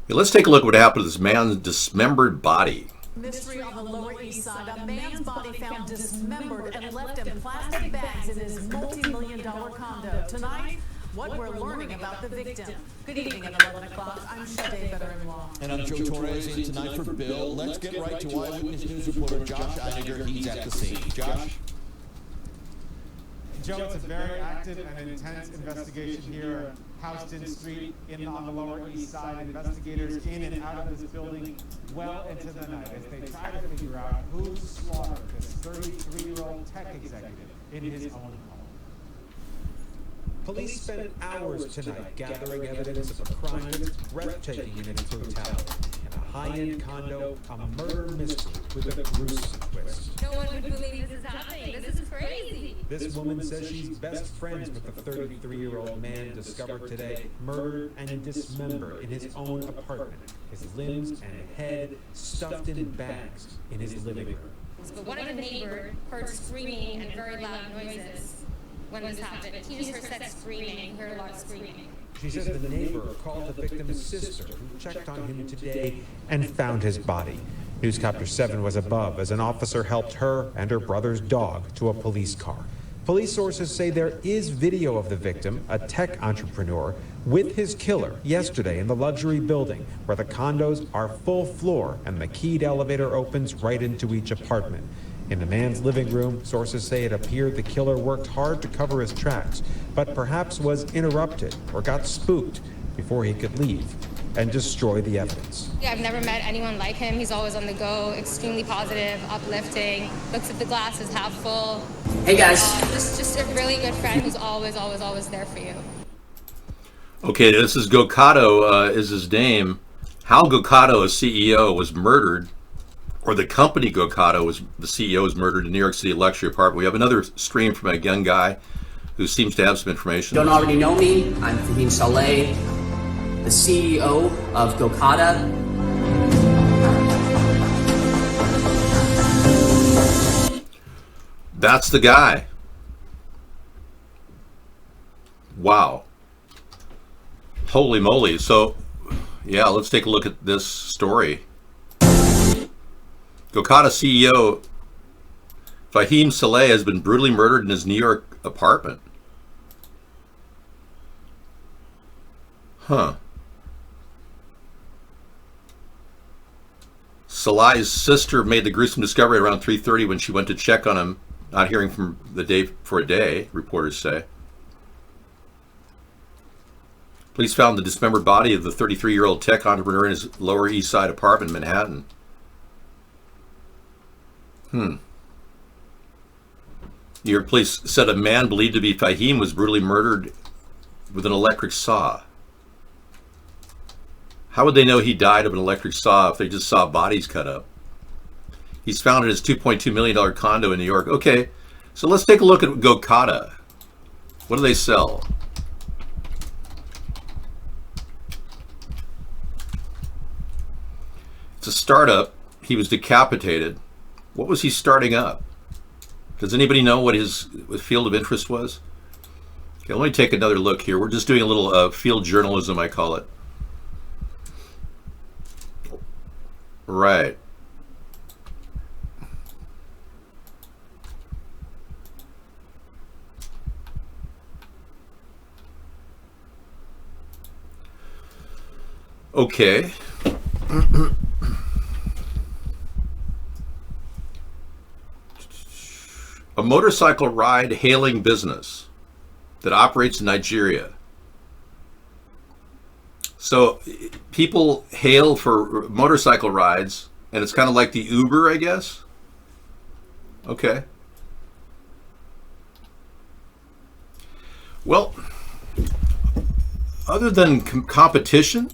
Yeah, let's take a look at what happened to this man's dismembered body. Mystery on the Lower East Side. A man's body found dismembered and left in plastic bags in his multi-million-dollar condo. Tonight, what we're learning about the victim. Good evening at 11 o'clock. I'm Sade Better-in-Law. And I'm Joe Torres in tonight for Bill. Let's get right to Eyewitness News reporter Josh Einiger. He's at the scene. Josh? Joe, it's a very active and intense investigation here at Houston Street on the Lower East Side. Investigators in and out of this building well into the night as they try to figure out who slaughtered this 33-year-old tech executive in his own home. Police spent hours tonight gathering evidence of a crime that's breathtaking in its brutality. In a high-end condo, a murder mystery with a gruesome twist. No one would believe this is happening. This is crazy. This woman says she's best friends with the 33-year-old man discovered today, murdered and dismembered in his own apartment. His limbs and head stuffed in bags in his living room. But one of the neighbors heard screaming and very loud noises when this happened. He just heard screaming. He heard a lot of screaming. She says the neighbor called the victim's sister, who checked on him today and found his body. Newscopter 7 was above as an officer helped her and her brother's dog to a police car. Police sources say there is video of the victim, a tech entrepreneur, with his killer yesterday in the luxury building where the condos are full floor and the keyed elevator opens right into each apartment. In the man's living room, sources say it appeared the killer worked hard to cover his tracks, but perhaps was interrupted or got spooked before he could leave and destroy the evidence. Yeah, I've never met anyone like him. He's always on the go, extremely positive, uplifting, looks at the glass as half full. Hey guys. Just a really good friend who's always there for you. Okay, this is Gokado, is his name. Hal Gokado, a CEO, was murdered, or the company Gokado was the CEO was murdered in New York City luxury apartment. We have another stream from a young guy who seems to have some information. Don't already know me. I'm Fahim Saleh, the CEO of Gokada. That's the guy. Wow. Holy moly. So, yeah, let's take a look at this story. Gokada CEO Fahim Saleh has been brutally murdered in his New York apartment. Huh. Saleh's sister made the gruesome discovery around 3:30 when she went to check on him, not hearing from the day for a day, reporters say. Police found the dismembered body of the 33-year-old tech entrepreneur in his Lower East Side apartment in Manhattan. New York police said a man believed to be Fahim was brutally murdered with an electric saw. How would they know he died of an electric saw if they just saw bodies cut up? He's found in his $2.2 million condo in New York. Okay, so let's take a look at Gokada. What do they sell? It's a startup. He was decapitated. What was he starting up? Does anybody know what his field of interest was? Okay, let me take another look here. We're just doing a little field journalism, I call it. Right. Okay. A motorcycle ride hailing business that operates in Nigeria. So people hail for motorcycle rides, and it's kind of like the Uber, I guess. Okay. Well, other than competition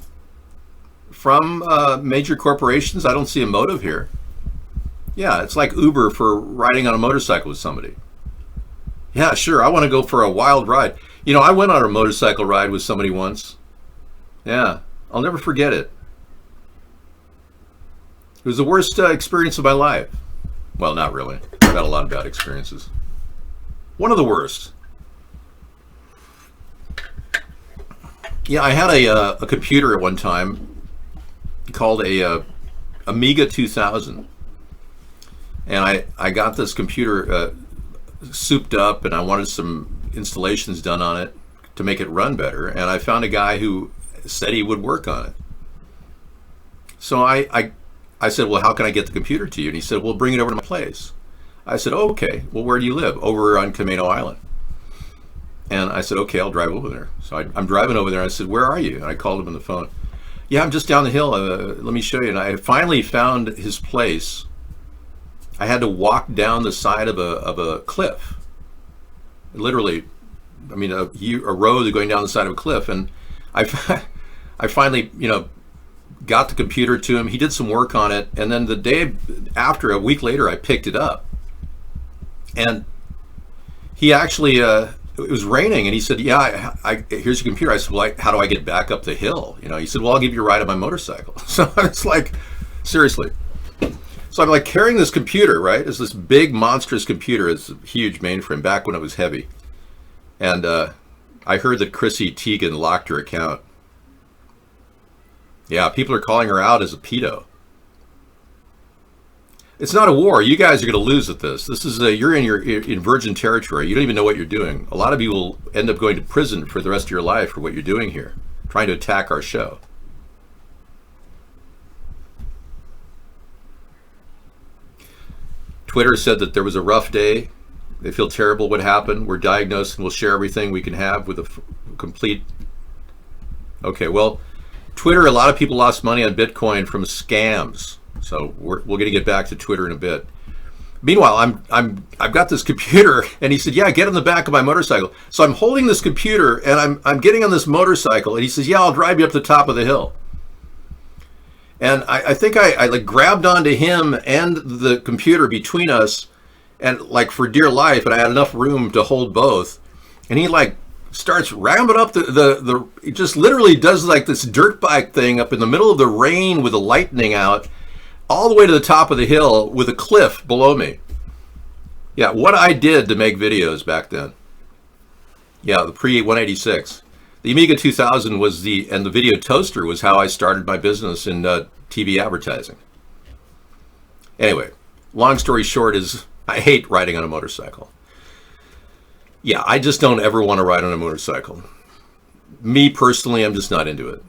from major corporations, I don't see a motive here. Yeah, it's like Uber for riding on a motorcycle with somebody. Yeah, sure, I want to go for a wild ride. You know, I went on a motorcycle ride with somebody once. Yeah, I'll never forget it. It was the worst experience of my life. Well, not really. I've had a lot of bad experiences. One of the worst. Yeah, I had a computer at one time called a Amiga 2000. And I got this computer souped up, and I wanted some installations done on it to make it run better. And I found a guy who said he would work on it. So I said, well, how can I get the computer to you? And he said, well, bring it over to my place. I said, oh, okay. Well, where do you live? Over on Camino Island. And I said, okay, I'll drive over there. So I'm driving over there. And I said, where are you? And I called him on the phone. Yeah, I'm just down the hill. Let me show you. And I finally found his place. I had to walk down the side of a cliff. Literally, I mean, a road going down the side of a cliff. And I finally, got the computer to him. He did some work on it. And then the day after, a week later, I picked it up. And he actually, it was raining. And he said, yeah, here's your computer. I said, well, how do I get back up the hill? He said, well, I'll give you a ride on my motorcycle. So it's like, seriously. So I'm like carrying this computer, right? It's this big, monstrous computer. It's a huge mainframe back when it was heavy. And I heard that Chrissy Teigen locked her account. Yeah, people are calling her out as a pedo. It's not a war. You guys are going to lose at this. This is you're in virgin territory. You don't even know what you're doing. A lot of you will end up going to prison for the rest of your life for what you're doing here, trying to attack our show. Twitter said that there was a rough day. They feel terrible what happened. We're diagnosed and we'll share everything we can have with a complete... Okay, well, Twitter, a lot of people lost money on Bitcoin from scams. So we're going to get back to Twitter in a bit. Meanwhile, I've got this computer, and he said, yeah, get in the back of my motorcycle. So I'm holding this computer, and I'm getting on this motorcycle, and he says, yeah, I'll drive you up the top of the hill. And I think I like grabbed onto him and the computer between us, and like for dear life, and I had enough room to hold both. And he like starts ramming up he just literally does like this dirt bike thing up in the middle of the rain with the lightning out, all the way to the top of the hill with a cliff below me. Yeah, what I did to make videos back then. Yeah, the pre-186. The Amiga 2000 was and the video toaster was how I started my business in TV advertising. Anyway, long story short is I hate riding on a motorcycle. Yeah, I just don't ever want to ride on a motorcycle. Me personally, I'm just not into it.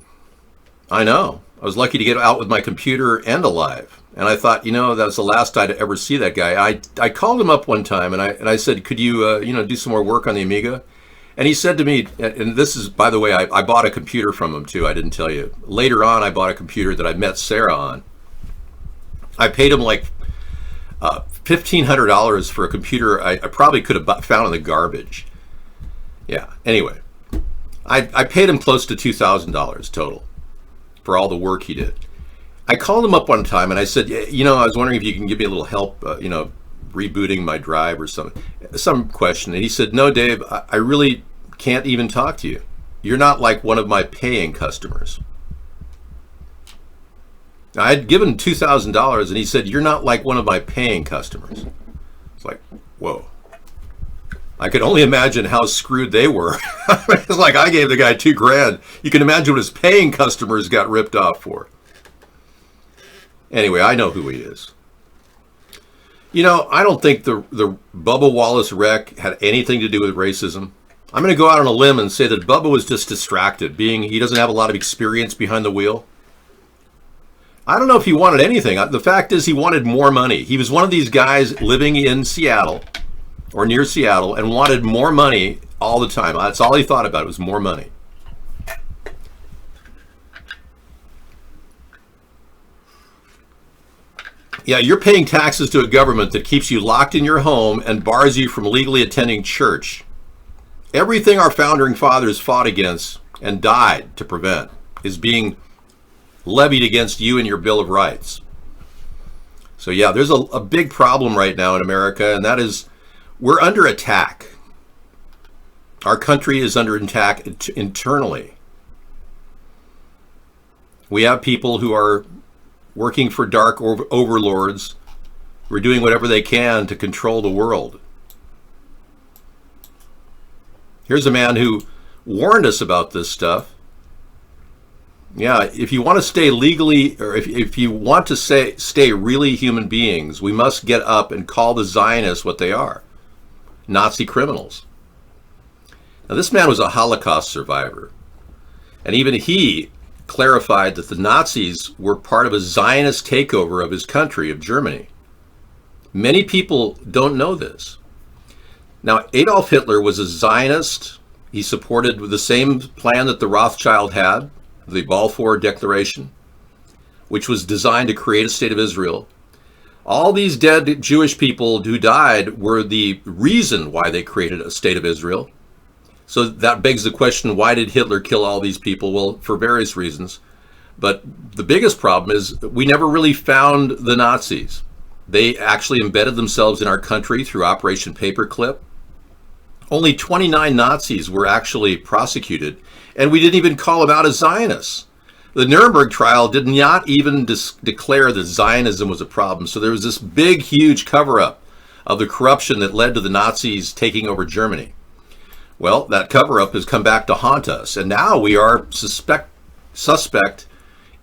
I know. I was lucky to get out with my computer and alive. And I thought, that was the last I'd ever see that guy. I called him up one time and I said, could you, do some more work on the Amiga? And he said to me, and this is, by the way, I bought a computer from him too. I didn't tell you. Later on, I bought a computer that I met Sarah on. I paid him like $1,500 for a computer I probably could have found in the garbage. Yeah. Anyway, I paid him close to $2,000 total for all the work he did. I called him up one time and I said, I was wondering if you can give me a little help, rebooting my drive or some question. And he said, no, Dave, I really can't even talk to you. You're not like one of my paying customers. I had given $2,000 and he said, you're not like one of my paying customers. It's like, whoa. I could only imagine how screwed they were. It's like I gave the guy $2,000. You can imagine what his paying customers got ripped off for. Anyway, I know who he is. I don't think the Bubba Wallace wreck had anything to do with racism. I'm going to go out on a limb and say that Bubba was just distracted, he doesn't have a lot of experience behind the wheel. I don't know if he wanted anything. The fact is he wanted more money. He was one of these guys living in Seattle or near Seattle and wanted more money all the time. That's all he thought about, was more money. Yeah, you're paying taxes to a government that keeps you locked in your home and bars you from legally attending church. Everything our founding fathers fought against and died to prevent is being levied against you and your Bill of Rights. So yeah, there's a big problem right now in America, and that is we're under attack. Our country is under attack internally. We have people who are working for dark overlords who are doing whatever they can to control the world. Here's a man who warned us about this stuff. Yeah, if you want to stay legally, or if you want to stay really human beings, we must get up and call the Zionists what they are. Nazi criminals. Now, this man was a Holocaust survivor. And even he clarified that the Nazis were part of a Zionist takeover of his country, of Germany. Many people don't know this. Now, Adolf Hitler was a Zionist. He supported the same plan that the Rothschild had, the Balfour Declaration, which was designed to create a state of Israel. All these dead Jewish people who died were the reason why they created a state of Israel. So that begs the question, why did Hitler kill all these people? Well, for various reasons. But the biggest problem is we never really found the Nazis. They actually embedded themselves in our country through Operation Paperclip. Only 29 Nazis were actually prosecuted, and we didn't even call them out as Zionists. The Nuremberg trial did not even declare that Zionism was a problem. So there was this big, huge cover-up of the corruption that led to the Nazis taking over Germany. Well, that cover-up has come back to haunt us, and now we are suspect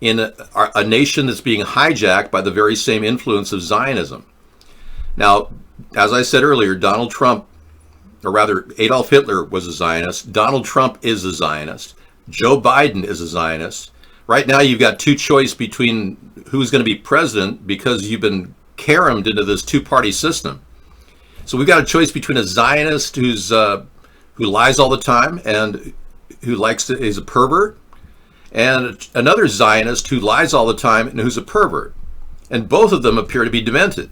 in a nation that's being hijacked by the very same influence of Zionism. Now, as I said earlier, Donald Trump, or rather Adolf Hitler was a Zionist. Donald Trump is a Zionist. Joe Biden is a Zionist. Right now you've got two choices between who's going to be president because you've been caromed into this two-party system. So we've got a choice between a Zionist who lies all the time and who is a pervert, and another Zionist who lies all the time and who's a pervert. And both of them appear to be demented.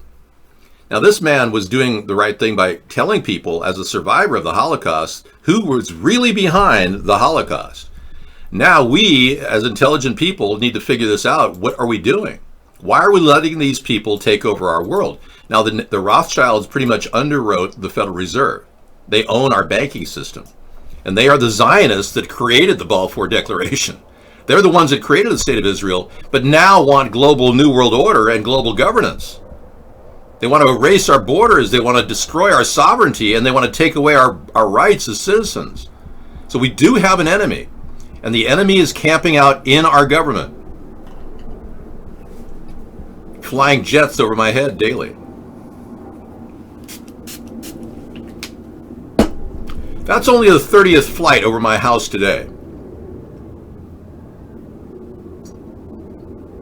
Now, this man was doing the right thing by telling people, as a survivor of the Holocaust, who was really behind the Holocaust. Now we, as intelligent people, need to figure this out. What are we doing? Why are we letting these people take over our world? Now, the Rothschilds pretty much underwrote the Federal Reserve. They own our banking system. And they are the Zionists that created the Balfour Declaration. They're the ones that created the State of Israel, but now want global New World Order and global governance. They want to erase our borders. They want to destroy our sovereignty, and they want to take away our rights as citizens. So we do have an enemy, and the enemy is camping out in our government, flying jets over my head daily. That's only the 30th flight over my house today.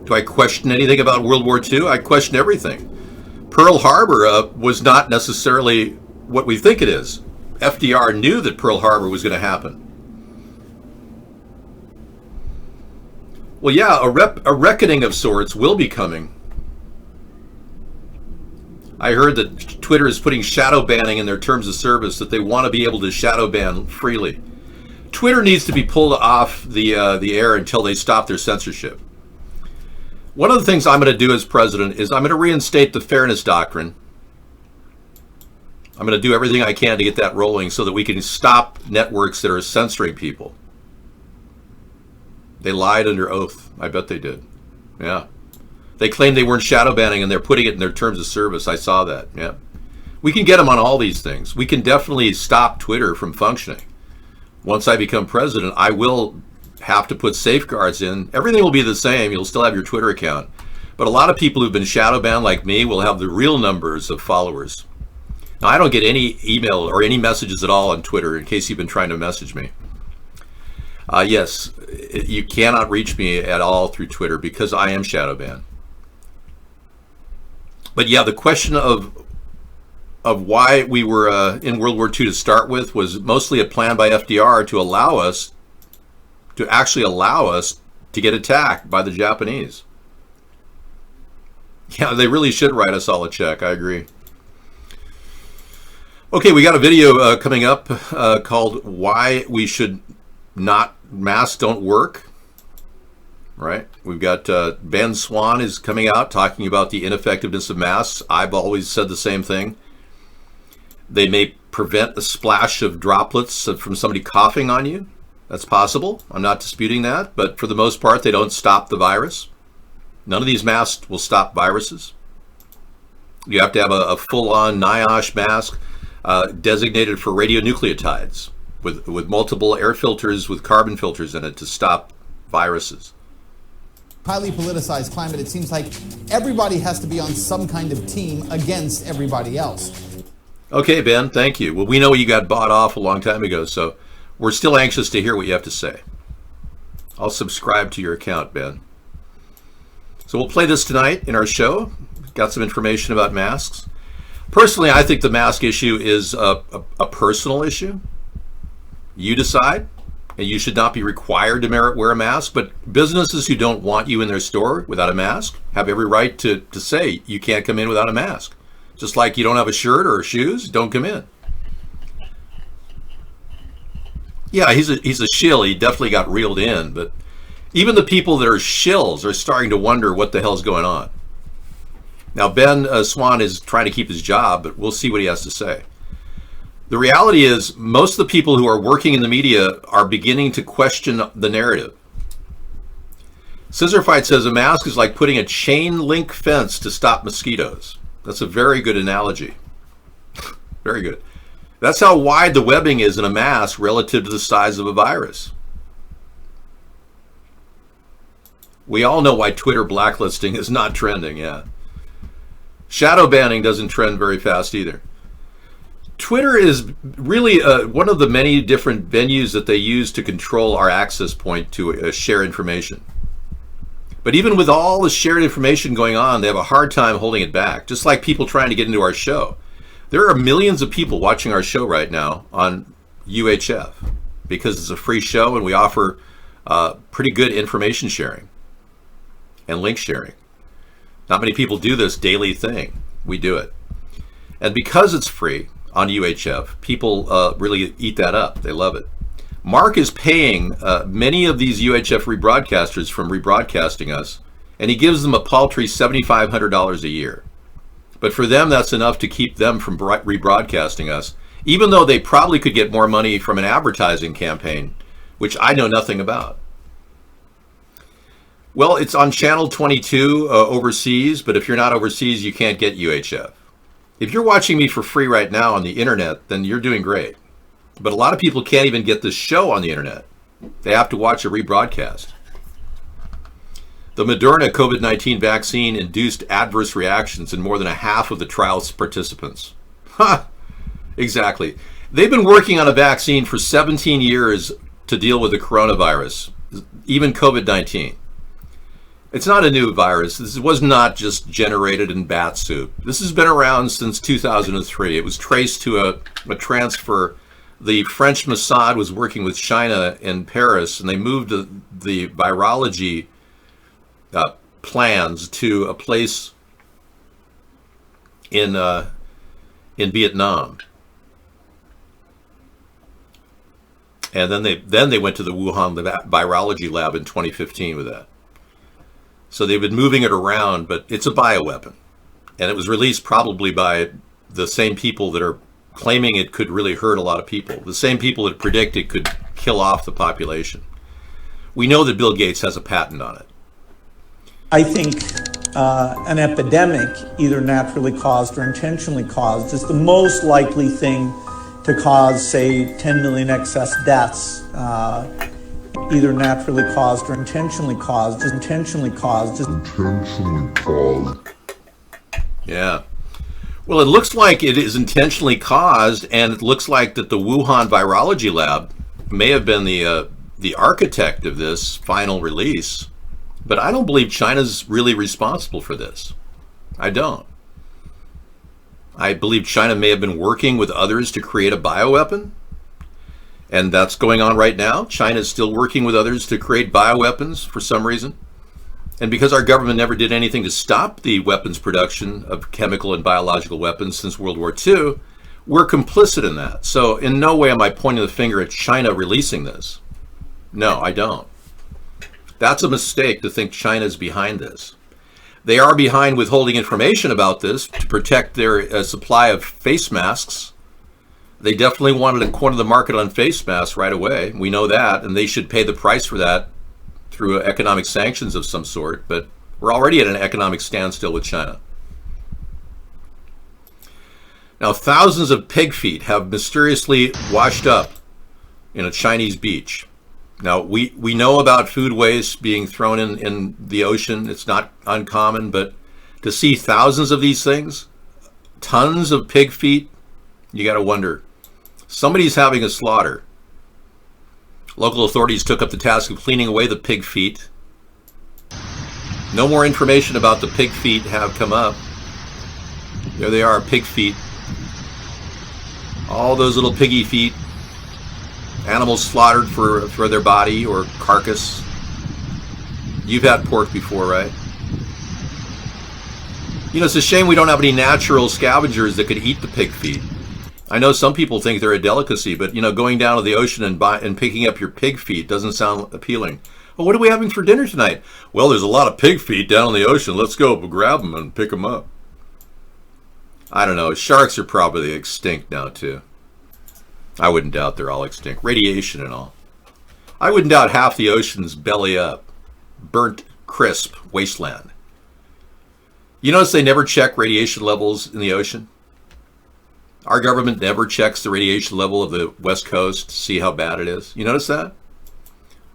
Do I question anything about World War II? I question everything. Pearl Harbor was not necessarily what we think it is. FDR knew that Pearl Harbor was going to happen. Well, yeah, a reckoning of sorts will be coming. I heard that Twitter is putting shadow banning in their terms of service, that they want to be able to shadow ban freely. Twitter needs to be pulled off the air until they stop their censorship. One of the things I'm going to do as president is I'm going to reinstate the fairness doctrine. I'm going to do everything I can to get that rolling so that we can stop networks that are censoring people. They lied under oath. I bet they did. Yeah. They claimed they weren't shadow banning, and they're putting it in their terms of service. I saw that. Yeah. We can get them on all these things. We can definitely stop Twitter from functioning. Once I become president, I will have to put safeguards in. Everything will be the same. You'll still have your Twitter account. But a lot of people who've been shadow banned like me will have the real numbers of followers. Now, I don't get any email or any messages at all on Twitter, in case you've been trying to message me. Yes, you cannot reach me at all through Twitter because I am shadow banned. But yeah, the question of why we were in World War II to start with was mostly a plan by FDR to actually allow us to get attacked by the Japanese. Yeah, they really should write us all a check. I agree. Okay, we got a video coming up called "Why We Should Not Masks Don't Work." Right? We've got Ben Swann is coming out talking about the ineffectiveness of masks. I've always said the same thing. They may prevent a splash of droplets from somebody coughing on you. That's possible. I'm not disputing that. But for the most part, they don't stop the virus. None of these masks will stop viruses. You have to have a full-on NIOSH mask designated for radionucleotides with multiple air filters with carbon filters in it to stop viruses. Highly politicized climate, it seems like everybody has to be on some kind of team against everybody else. Okay, Ben, thank you. Well, we know you got bought off a long time ago, so we're still anxious to hear what you have to say. I'll subscribe to your account, Ben. So we'll play this tonight in our show. Got some information about masks. Personally, I think the mask issue is a personal issue. You decide. And you should not be required to wear a mask, but businesses who don't want you in their store without a mask have every right to say you can't come in without a mask. Just like you don't have a shirt or shoes, don't come in. Yeah, he's a shill. He definitely got reeled in, but even the people that are shills are starting to wonder what the hell's going on. Now, Ben Swann is trying to keep his job, but we'll see what he has to say. The reality is, most of the people who are working in the media are beginning to question the narrative. Scissorfight says a mask is like putting a chain link fence to stop mosquitoes. That's a very good analogy. Very good. That's how wide the webbing is in a mask relative to the size of a virus. We all know why Twitter blacklisting is not trending, yeah. Shadow banning doesn't trend very fast either. Twitter is really one of the many different venues that they use to control our access point to share information. But even with all the shared information going on, they have a hard time holding it back, just like people trying to get into our show. There are millions of people watching our show right now on UHF because it's a free show and we offer pretty good information sharing and link sharing. Not many people do this daily thing. We do it. And because it's free on UHF, people really eat that up. They love it. Mark is paying many of these UHF rebroadcasters from rebroadcasting us, and he gives them a paltry $7,500 a year. But for them, that's enough to keep them from rebroadcasting us, even though they probably could get more money from an advertising campaign, which I know nothing about. Well, it's on channel 22 overseas, but if you're not overseas, you can't get UHF. If you're watching me for free right now on the internet, then you're doing great. But a lot of people can't even get this show on the internet. They have to watch a rebroadcast. The Moderna COVID-19 vaccine induced adverse reactions in more than a half of the trial's participants. Ha! Exactly. They've been working on a vaccine for 17 years to deal with the coronavirus, even COVID-19. It's not a new virus. This was not just generated in bat soup. This has been around since 2003. It was traced to a transfer. The French Mossad was working with China in Paris, and they moved the virology plans to a place in Vietnam. And then they went to the Wuhan virology lab in 2015 with that. So they've been moving it around, but it's a bioweapon. And it was released probably by the same people that are claiming it could really hurt a lot of people. The same people that predict it could kill off the population. We know that Bill Gates has a patent on it. I think an epidemic, either naturally caused or intentionally caused, is the most likely thing to cause, say, 10 million excess deaths. Either naturally caused or intentionally caused. Yeah. Well, it looks like it is intentionally caused, and it looks like that the Wuhan virology lab may have been the architect of this final release. But I don't believe China's really responsible for this. I don't. I believe China may have been working with others to create a bioweapon. And that's going on right now. China is still working with others to create bioweapons for some reason. And because our government never did anything to stop the weapons production of chemical and biological weapons since World War II, we're complicit in that. So in no way am I pointing the finger at China releasing this. No, I don't. That's a mistake to think China's behind this. They are behind withholding information about this to protect their supply of face masks. They definitely wanted to corner the market on face masks right away. We know that, and they should pay the price for that through economic sanctions of some sort, but we're already at an economic standstill with China. Now, thousands of pig feet have mysteriously washed up in a Chinese beach. Now, we know about food waste being thrown in the ocean. It's not uncommon, but to see thousands of these things, tons of pig feet, you got to wonder. Somebody's having a slaughter. Local authorities took up the task of cleaning away the pig feet. No more information about the pig feet have come up. There they are, pig feet. All those little piggy feet. Animals slaughtered for their body or carcass. You've had pork before, right? You know, it's a shame we don't have any natural scavengers that could eat the pig feet. I know some people think they're a delicacy, but, you know, going down to the ocean and picking up your pig feet doesn't sound appealing. Well, what are we having for dinner tonight? Well, there's a lot of pig feet down in the ocean. Let's go grab them and pick them up. I don't know. Sharks are probably extinct now, too. I wouldn't doubt they're all extinct. Radiation and all. I wouldn't doubt half the ocean's belly up. Burnt, crisp wasteland. You notice they never check radiation levels in the ocean? Our government never checks the radiation level of the West Coast to see how bad it is. You notice that?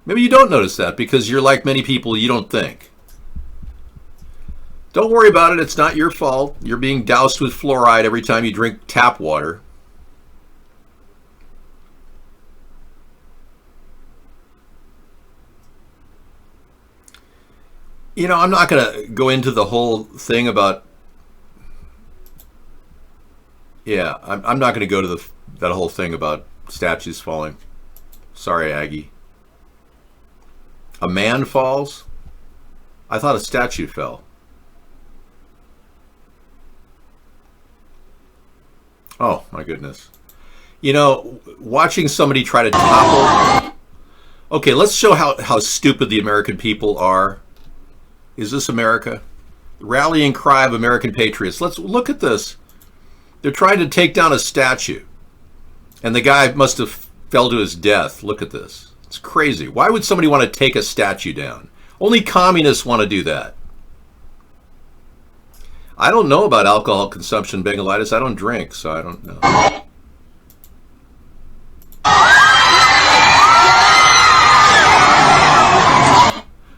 Maybe you don't notice that because you're like many people, you don't think. Don't worry about it. It's not your fault. You're being doused with fluoride every time you drink tap water. You know, I'm not going to go into the whole thing about... Yeah, I'm not going to go to that whole thing about statues falling. Sorry, Aggie. A man falls? I thought a statue fell. Oh, my goodness. You know, watching somebody try to topple. Okay, let's show how stupid the American people are. Is this America? Rallying cry of American patriots. Let's look at this. They're trying to take down a statue. And the guy must have fell to his death. Look at this. It's crazy. Why would somebody want to take a statue down? Only communists want to do that. I don't know about alcohol consumption, Bengalitis. I don't drink, so I don't know.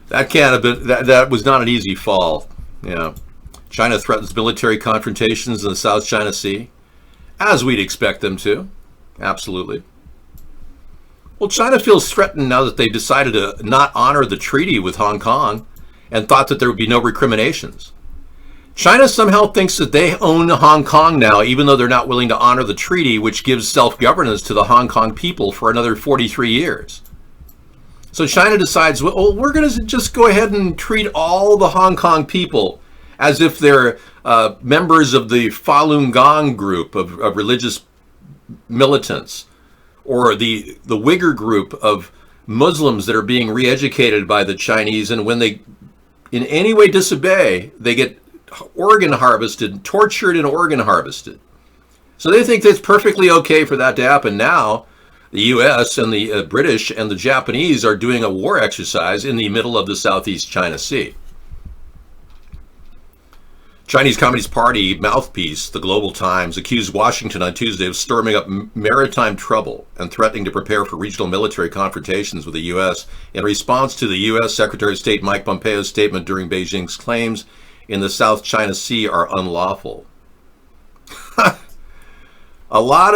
That can't have been, that was not an easy fall. Yeah. China threatens military confrontations in the South China Sea, as we'd expect them to. Absolutely. Well, China feels threatened now that they've decided to not honor the treaty with Hong Kong and thought that there would be no recriminations. China somehow thinks that they own Hong Kong now, even though they're not willing to honor the treaty, which gives self-governance to the Hong Kong people for another 43 years. So China decides, well, we're going to just go ahead and treat all the Hong Kong people as if they're members of the Falun Gong group of religious militants, or the Uyghur group of Muslims that are being re-educated by the Chinese, and when they in any way disobey, they get organ harvested, tortured and organ harvested. So they think that's perfectly okay for that to happen. Now the US and the British and the Japanese are doing a war exercise in the middle of the Southeast China Sea. Chinese Communist Party mouthpiece, the Global Times, accused Washington on Tuesday of storming up maritime trouble and threatening to prepare for regional military confrontations with the U.S. in response to the U.S. Secretary of State Mike Pompeo's statement during Beijing's claims in the South China Sea are unlawful. A lot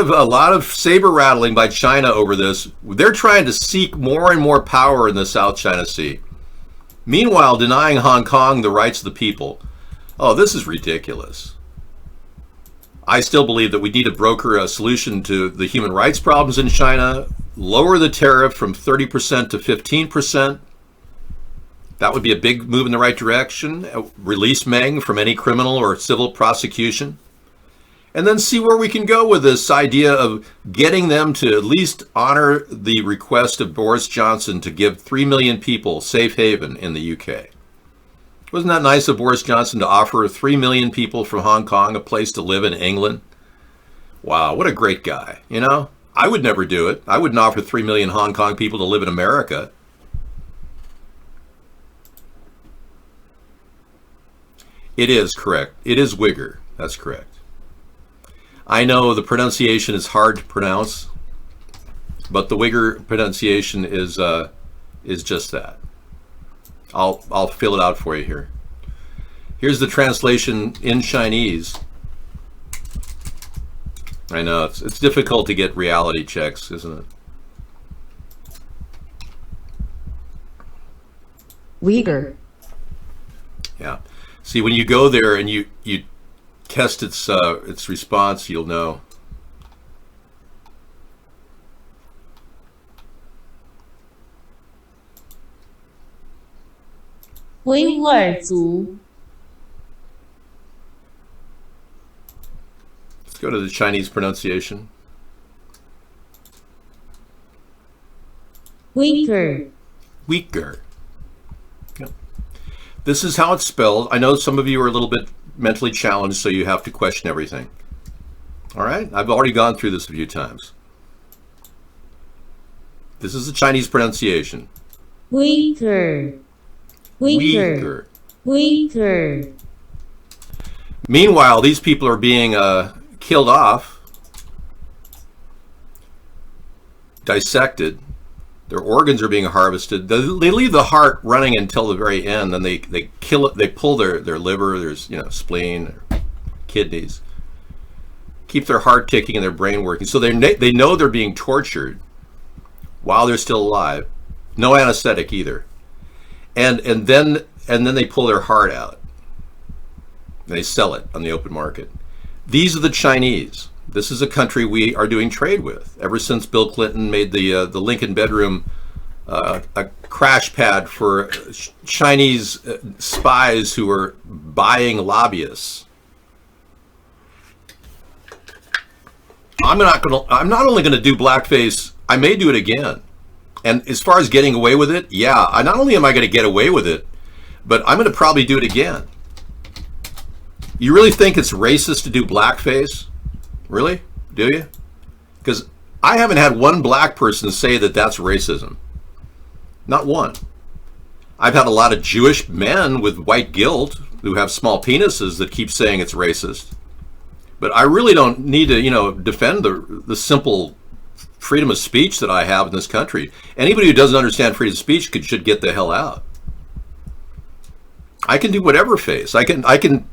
of saber rattling by China over this. They're trying to seek more and more power in the South China Sea. Meanwhile, denying Hong Kong the rights of the people. Oh, this is ridiculous. I still believe that we need to broker a solution to the human rights problems in China, lower the tariff from 30% to 15%. That would be a big move in the right direction. Release Meng from any criminal or civil prosecution. And then see where we can go with this idea of getting them to at least honor the request of Boris Johnson to give 3 million people safe haven in the UK. Wasn't that nice of Boris Johnson to offer 3 million people from Hong Kong a place to live in England? Wow, what a great guy, you know? I would never do it. I wouldn't offer 3 million Hong Kong people to live in America. It is correct. It is Uyghur. That's correct. I know the pronunciation is hard to pronounce, but the Uyghur pronunciation is just that. I'll fill it out for you here. Here's the translation in Chinese. I know it's difficult to get reality checks, isn't it? Uyghur. Yeah. See, when you go there and you test its response, you'll know. Let's go to the Chinese pronunciation. Uyghur. Uyghur. Yep. This is how it's spelled. I know some of you are a little bit mentally challenged, so you have to question everything. All right? I've already gone through this a few times. This is the Chinese pronunciation. Uyghur. Uyghur. Uyghur. Meanwhile, these people are being killed off, dissected. Their organs are being harvested. They leave the heart running until the very end. Then they kill it. They pull their liver. There's spleen, kidneys. Keep their heart ticking and their brain working. So they know they're being tortured while they're still alive. No anesthetic either. And then they pull their heart out. And they sell it on the open market. These are the Chinese. This is a country we are doing trade with. Ever since Bill Clinton made the Lincoln bedroom a crash pad for Chinese spies who were buying lobbyists. I'm not only gonna do blackface, I may do it again. And as far as getting away with it, yeah, not only am I gonna get away with it, but I'm gonna probably do it again. You really think it's racist to do blackface? Really? Do you? Because I haven't had one black person say that that's racism. Not one. I've had a lot of Jewish men with white guilt who have small penises that keep saying it's racist. But I really don't need to, defend the simple freedom of speech that I have in this country. Anybody who doesn't understand freedom of speech should get the hell out. I can do whatever face. I can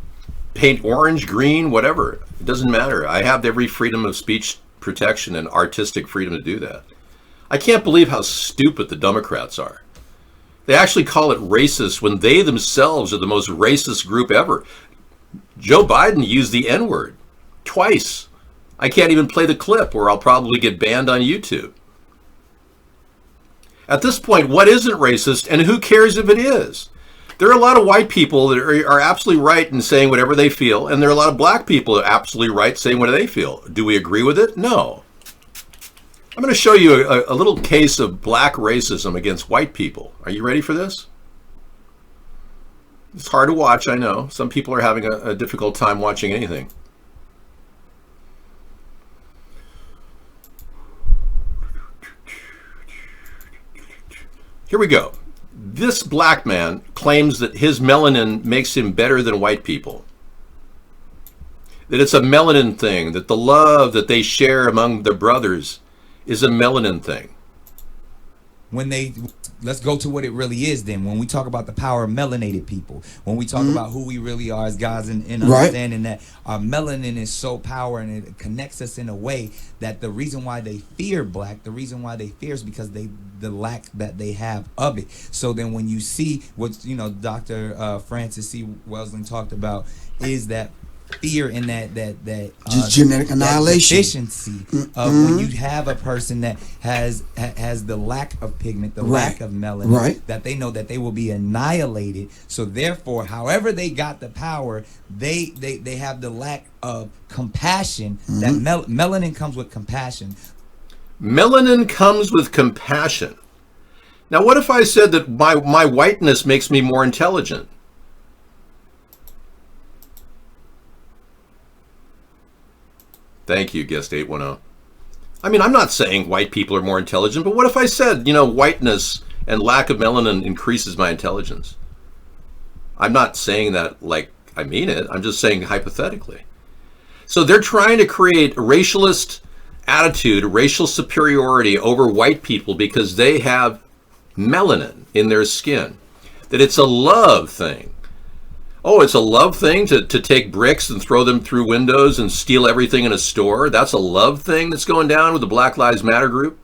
paint orange, green, whatever. It doesn't matter. I have every freedom of speech protection and artistic freedom to do that. I can't believe how stupid the Democrats are. They actually call it racist when they themselves are the most racist group ever. Joe Biden used the N-word twice. I can't even play the clip, or I'll probably get banned on YouTube. At this point, what isn't racist, and who cares if it is? There are a lot of white people that are absolutely right in saying whatever they feel, and there are a lot of black people that are absolutely right saying what they feel. Do we agree with it? No. I'm going to show you a little case of black racism against white people. Are you ready for this? It's hard to watch, I know. Some people are having a difficult time watching anything. Here we go. This black man claims that his melanin makes him better than white people. That it's a melanin thing, that the love that they share among their brothers is a melanin thing. Let's go to what it really is then. When we talk about the power of melanated people, when we talk about who we really are as guys and understanding that our melanin is so powerful and it connects us in a way that the reason why they fear black, the reason why they fear is because the lack that they have of it. So then when you see what, Dr. Francis C. Welsing talked about is that fear in that just genetic annihilation, that deficiency of when you have a person that has the lack of pigment, the lack of melanin, that they know that they will be annihilated. So therefore, however they got the power, they have the lack of compassion. That melanin comes with compassion. Melanin comes with compassion. Now, what if I said that my whiteness makes me more intelligent? Thank you, guest 810. I mean, I'm not saying white people are more intelligent, but what if I said, whiteness and lack of melanin increases my intelligence? I'm not saying that like I mean it. I'm just saying hypothetically. So they're trying to create a racialist attitude, racial superiority over white people because they have melanin in their skin. That it's a love thing. Oh, it's a love thing to take bricks and throw them through windows and steal everything in a store? That's a love thing that's going down with the Black Lives Matter group?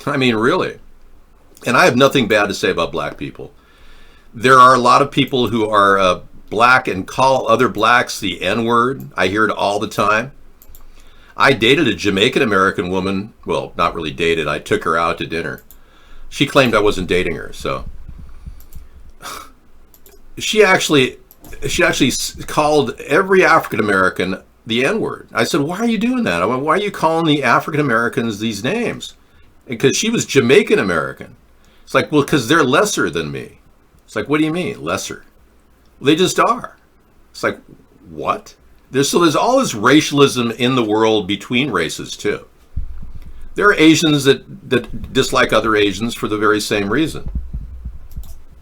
I mean, really. And I have nothing bad to say about black people. There are a lot of people who are black and call other blacks the N-word. I hear it all the time. I dated a Jamaican American woman. Well, not really dated. I took her out to dinner. She claimed I wasn't dating her, so... She actually called every African American the N-word. I said, why are you doing that? I went, why are you calling the African Americans these names? Because she was Jamaican American. It's like, well, because they're lesser than me. It's like, what do you mean, lesser? Well, they just are. It's like, what? There's all this racialism in the world between races, too. There are Asians that dislike other Asians for the very same reason.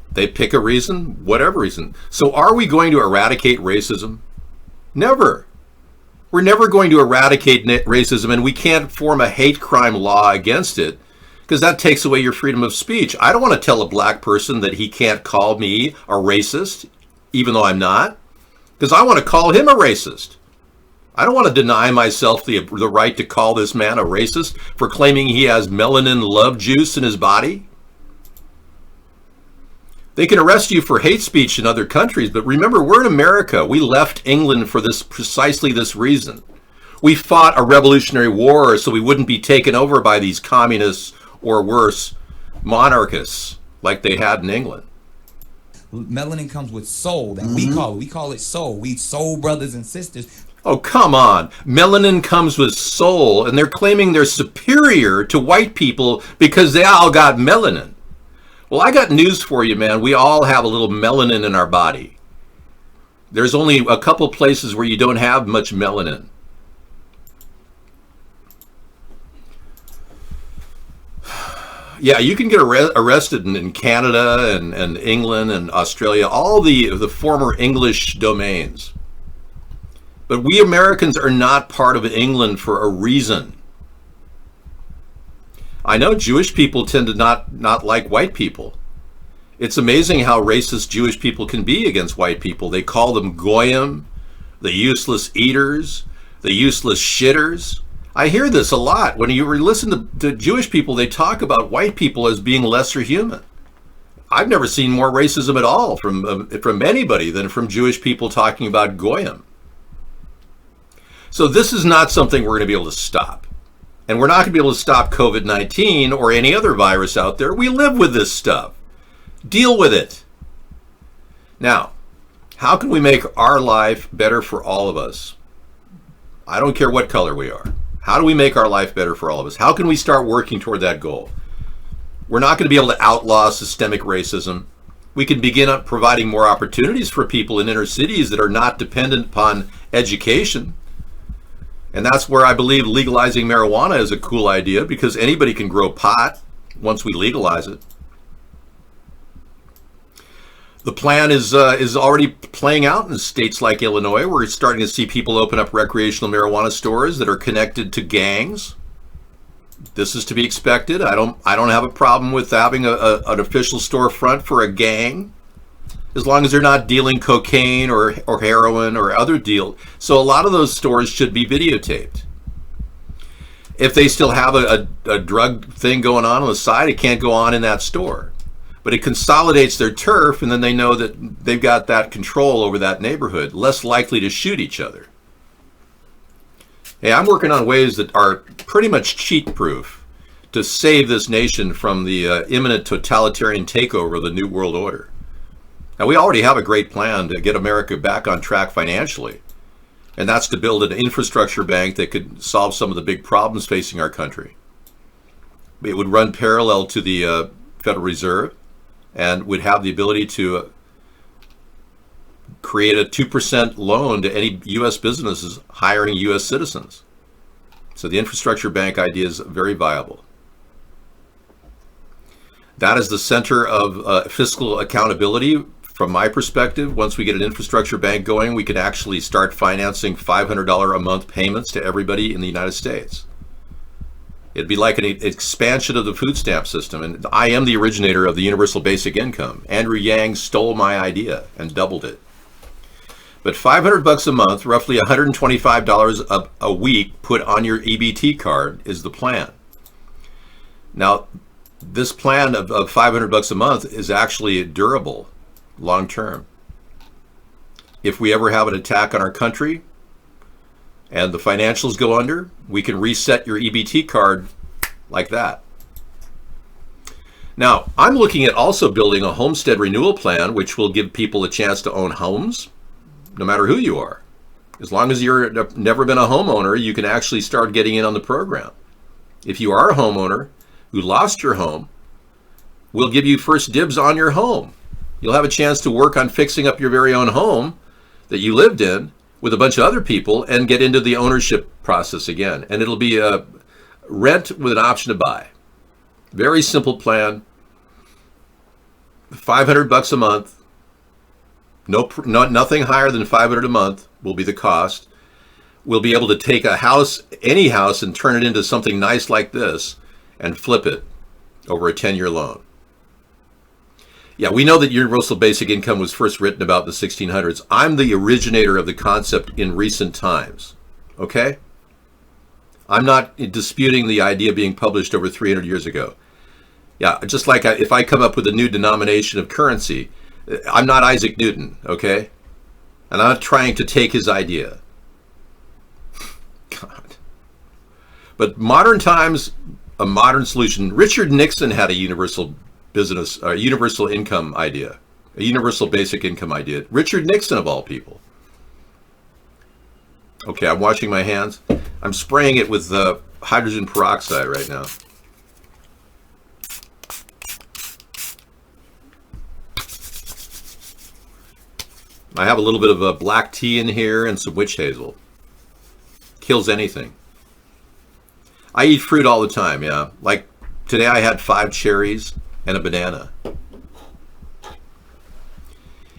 They pick a reason, whatever reason. So are we going to eradicate racism? Never. We're never going to eradicate racism, and we can't form a hate crime law against it because that takes away your freedom of speech. I don't want to tell a black person that he can't call me a racist, even though I'm not, because I want to call him a racist. I don't want to deny myself the right to call this man a racist for claiming he has melanin love juice in his body. They can arrest you for hate speech in other countries, but remember, we're in America. We left England for precisely this reason. We fought a revolutionary war so we wouldn't be taken over by these communists or worse, monarchists like they had in England. Melanin comes with soul that we call it soul. We soul brothers and sisters. Oh, come on. Melanin comes with soul, and they're claiming they're superior to white people because they all got melanin. Well, I got news for you, man. We all have a little melanin in our body. There's only a couple places where you don't have much melanin. Yeah, you can get arrested in Canada and England and Australia, all the former English domains. But we Americans are not part of England for a reason. I know Jewish people tend to not like white people. It's amazing how racist Jewish people can be against white people. They call them goyim, the useless eaters, the useless shitters. I hear this a lot. When you listen to Jewish people, they talk about white people as being lesser human. I've never seen more racism at all from anybody than from Jewish people talking about goyim. So this is not something we're going to be able to stop. And we're not going to be able to stop COVID-19 or any other virus out there. We live with this stuff. Deal with it. Now, how can we make our life better for all of us? I don't care what color we are. How do we make our life better for all of us? How can we start working toward that goal? We're not going to be able to outlaw systemic racism. We can begin up providing more opportunities for people in inner cities that are not dependent upon education. And that's where I believe legalizing marijuana is a cool idea, because anybody can grow pot once we legalize it. The plan is already playing out in states like Illinois. We're starting to see people open up recreational marijuana stores that are connected to gangs. This is to be expected. I don't have a problem with having an official storefront for a gang, as long as they're not dealing cocaine or heroin or other deal. So a lot of those stores should be videotaped. If they still have a drug thing going on the side, it can't go on in that store. But it consolidates their turf, and then they know that they've got that control over that neighborhood, less likely to shoot each other. Hey, I'm working on ways that are pretty much cheat-proof to save this nation from the imminent totalitarian takeover of the New World Order. Now, we already have a great plan to get America back on track financially, and that's to build an infrastructure bank that could solve some of the big problems facing our country. It would run parallel to the Federal Reserve and would have the ability to create a 2% loan to any U.S. businesses hiring U.S. citizens. So the infrastructure bank idea is very viable. That is the center of fiscal accountability. From my perspective, once we get an infrastructure bank going, we can actually start financing $500 a month payments to everybody in the United States. It'd be like an expansion of the food stamp system. And I am the originator of the universal basic income. Andrew Yang stole my idea and doubled it. But $500 a month, roughly $125 a week put on your EBT card is the plan. Now, this plan of $500 a month is actually durable, long term. If we ever have an attack on our country and the financials go under, we can reset your EBT card like that. Now, I'm looking at also building a homestead renewal plan, which will give people a chance to own homes, no matter who you are. As long as you've never been a homeowner, you can actually start getting in on the program. If you are a homeowner who lost your home, we'll give you first dibs on your home. You'll have a chance to work on fixing up your very own home that you lived in with a bunch of other people and get into the ownership process again. And it'll be a rent with an option to buy. Very simple plan. $500 a month. Nothing higher than $500 a month will be the cost. We'll be able to take a house, any house, and turn it into something nice like this and flip it over a 10-year loan. Yeah, we know that universal basic income was first written about in the 1600s. I'm the originator of the concept in recent times, okay? I'm not disputing the idea being published over 300 years ago. Yeah, just like if I come up with a new denomination of currency, I'm not Isaac Newton, okay? And I'm not trying to take his idea. God. But modern times, a modern solution. Richard Nixon had a universal income idea, a universal basic income idea. Richard Nixon, of all people. Okay, I'm washing my hands. I'm spraying it with hydrogen peroxide right now. I have a little bit of black tea in here and some witch hazel. Kills anything. I eat fruit all the time, yeah. Like today I had 5 cherries and a banana.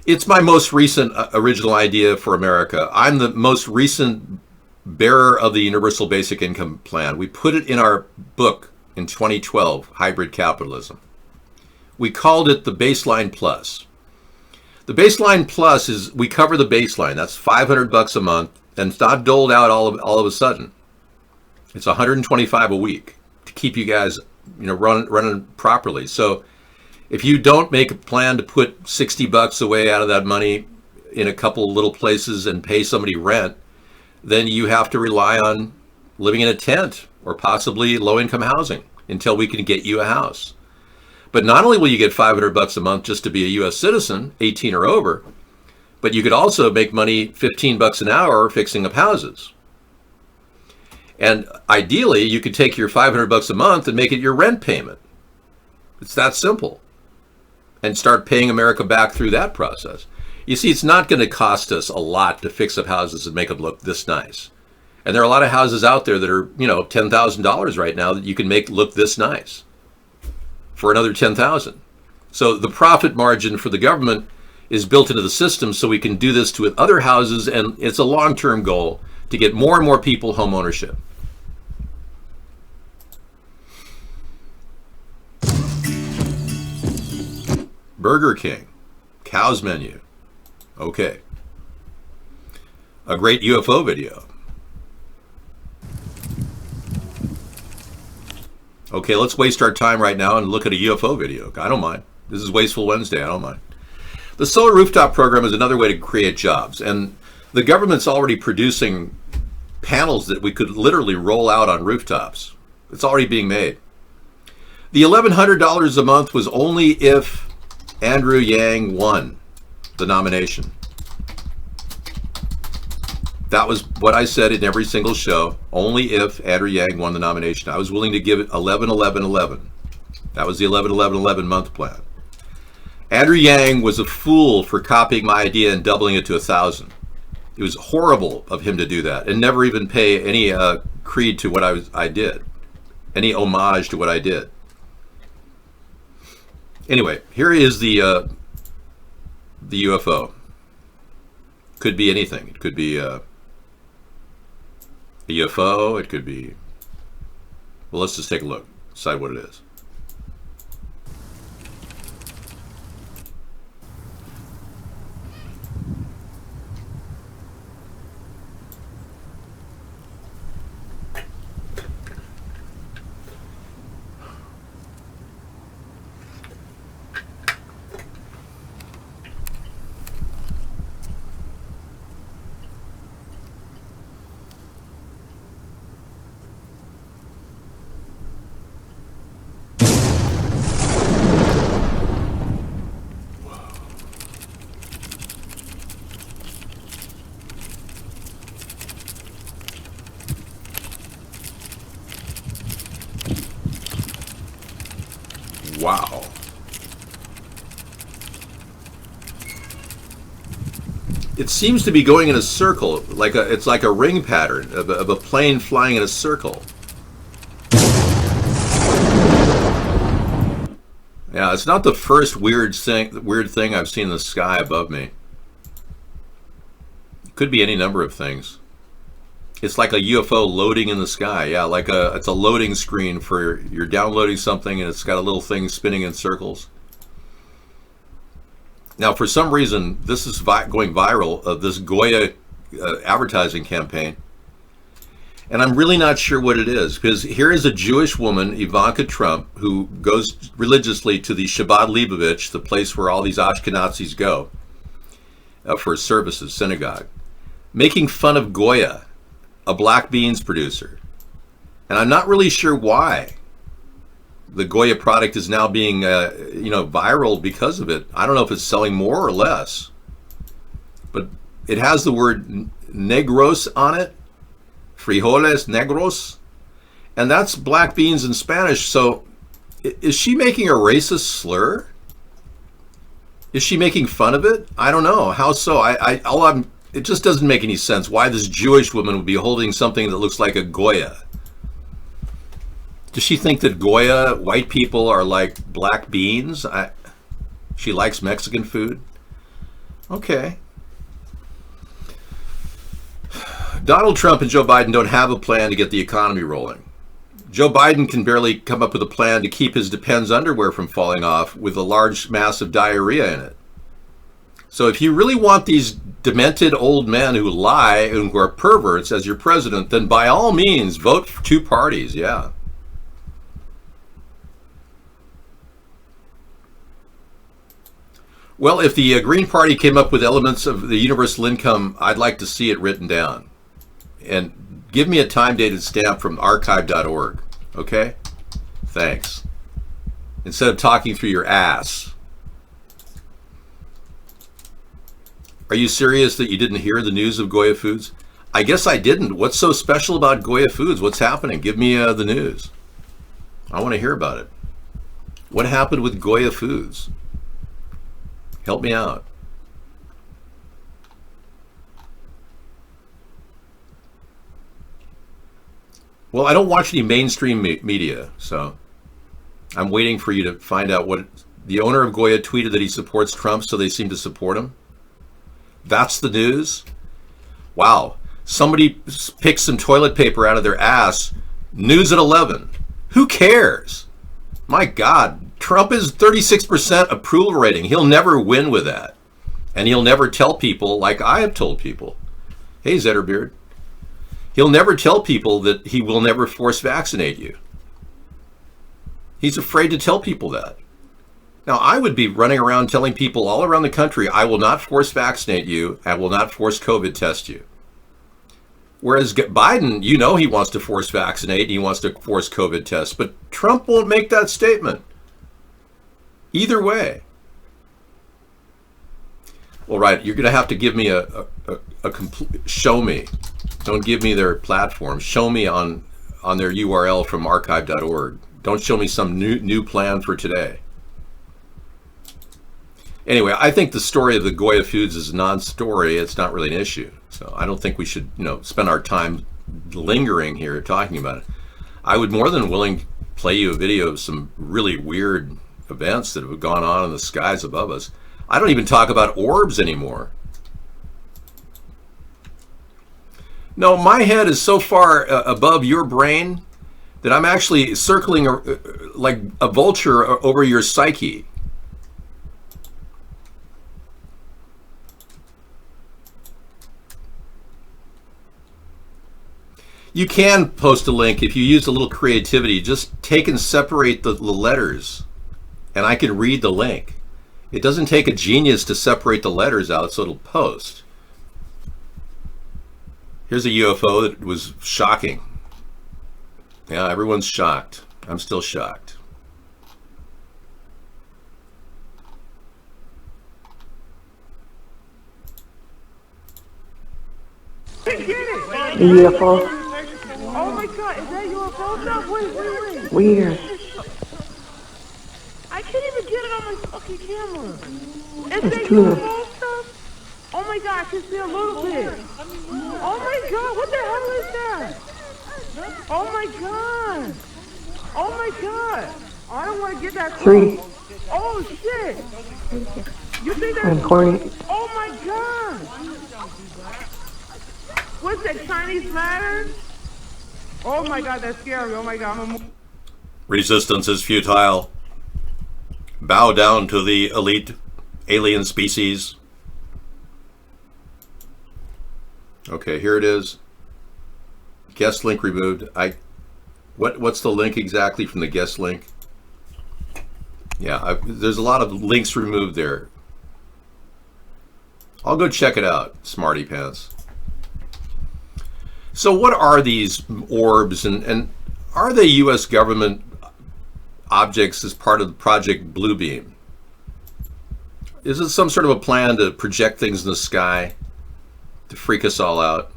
It's my most recent original idea for America. I'm the most recent bearer of the Universal Basic Income Plan. We put it in our book in 2012, Hybrid Capitalism. We called it the Baseline Plus. The Baseline Plus is, we cover the baseline. That's $500 a month, and it's not doled out all of a sudden. It's $125 a week to keep you guys, running properly. So if you don't make a plan to put $60 away out of that money in a couple little places and pay somebody rent, then you have to rely on living in a tent or possibly low-income housing until we can get you a house. But not only will you get $500 a month just to be a U.S. citizen, 18 or over, but you could also make money $15 an hour fixing up houses. And ideally, you could take your $500 a month and make it your rent payment. It's that simple. And start paying America back through that process. You see, it's not going to cost us a lot to fix up houses and make them look this nice. And there are a lot of houses out there that are, $10,000 right now that you can make look this nice for another $10,000. So the profit margin for the government is built into the system so we can do this to other houses, and it's a long-term goal to get more and more people home ownership. Burger King, Cow's Menu. Okay. A great UFO video. Okay, let's waste our time right now and look at a UFO video. I don't mind. This is Wasteful Wednesday. I don't mind. The solar rooftop program is another way to create jobs, and the government's already producing panels that we could literally roll out on rooftops. It's already being made. The $1,100 a month was only if Andrew Yang won the nomination. That was what I said in every single show, only if Andrew Yang won the nomination. I was willing to give it 11, 11, 11. That was the 11, 11, 11 month plan. Andrew Yang was a fool for copying my idea and doubling it to 1,000. It was horrible of him to do that and never even pay any creed to what I did, any homage to what I did. Anyway, here is the UFO. Could be anything. It could be a UFO. It could be. Well, let's just take a look. Decide what it is. Wow. It seems to be going in a circle, it's like a ring pattern of a plane flying in a circle. Yeah, it's not the first weird thing I've seen in the sky above me. It could be any number of things. It's like a UFO loading in the sky. Yeah, it's a loading screen for you're downloading something and it's got a little thing spinning in circles. Now, for some reason, this is going viral, this Goya advertising campaign. And I'm really not sure what it is, because here is a Jewish woman, Ivanka Trump, who goes religiously to the Shabbat Leibovich, the place where all these Ashkenazis go for services, synagogue, making fun of Goya, a black beans producer. And I'm not really sure why the Goya product is now being viral because of it. I don't know if it's selling more or less, but it has the word negros on it, frijoles negros, and that's black beans in Spanish. So is she making a racist slur? Is she making fun of it? I don't know. How so? It just doesn't make any sense why this Jewish woman would be holding something that looks like a Goya. Does she think that Goya, white people, are like black beans? She likes Mexican food? Okay. Donald Trump and Joe Biden don't have a plan to get the economy rolling. Joe Biden can barely come up with a plan to keep his Depends underwear from falling off with a large mass of diarrhea in it. So if you really want these demented old men who lie and who are perverts as your president, then by all means, vote for two parties, yeah. Well, if the Green Party came up with elements of the universal income, I'd like to see it written down. And give me a time-dated stamp from archive.org, okay? Thanks. Instead of talking through your ass. Are you serious that you didn't hear the news of Goya Foods? I guess I didn't. What's so special about Goya Foods? What's happening? Give me the news. I want to hear about it. What happened with Goya Foods? Help me out. Well, I don't watch any mainstream media, so I'm waiting for you to find out what the owner of Goya tweeted, that he supports Trump, so they seem to support him. That's the news? Wow. Somebody picked some toilet paper out of their ass. News at 11. Who cares? My God. Trump is 36% approval rating. He'll never win with that. And he'll never tell people like I have told people. Hey, Zetterbeard. He'll never tell people that he will never force vaccinate you. He's afraid to tell people that. Now, I would be running around telling people all around the country, I will not force vaccinate you. I will not force COVID test you. Whereas Biden, you know, he wants to force vaccinate. He wants to force COVID test. But Trump won't make that statement. Either way. All right, you're going to have to give me a complete, show me. Don't give me their platform. Show me on their URL from archive.org. Don't show me some new plan for today. Anyway, I think the story of the Goya Foods is a non-story. It's not really an issue. So I don't think we should, spend our time lingering here talking about it. I would more than willing play you a video of some really weird events that have gone on in the skies above us. I don't even talk about orbs anymore. No, my head is so far above your brain that I'm actually circling like a vulture over your psyche. You can post a link if you use a little creativity. Just take and separate the letters, and I can read the link. It doesn't take a genius to separate the letters out so it'll post. Here's a UFO that was shocking. Yeah, everyone's shocked. I'm still shocked. The UFO. Oh my God, is that UFO stuff? Wait. Weird. I can't even get it on my fucking camera. Is It's that true. UFO stuff? Oh my God, I can see a little bit. Oh my God, what the hell is that? Oh my God. Oh my God. I don't want to get that close. 3. Oh shit. You think that's... I'm corny. Oh my God. What's that, Chinese matter? Oh my God, that's scary. Oh my God, I'm a... Resistance is futile. Bow down to the elite alien species. Okay, here it is. Guest link removed. What's the link exactly from the guest link? Yeah, there's a lot of links removed there. I'll go check it out, smarty pants. So what are these orbs, and are they U.S. government objects as part of the Project Bluebeam? Is it some sort of a plan to project things in the sky to freak us all out?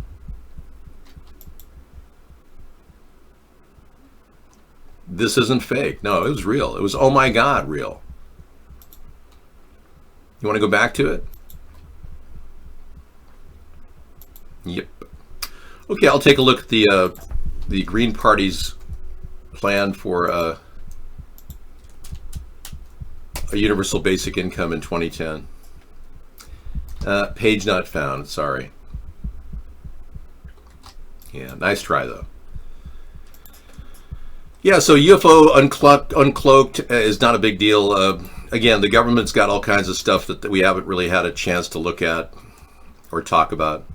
this isn't fake. No, it was real. It was, oh my God, real. You want to go back to it? Yep. Okay, I'll take a look at the Green Party's plan for a universal basic income in 2010. Page not found, sorry. Yeah, nice try though. Yeah, so UFO uncloaked is not a big deal. Again, the government's got all kinds of stuff that we haven't really had a chance to look at or talk about.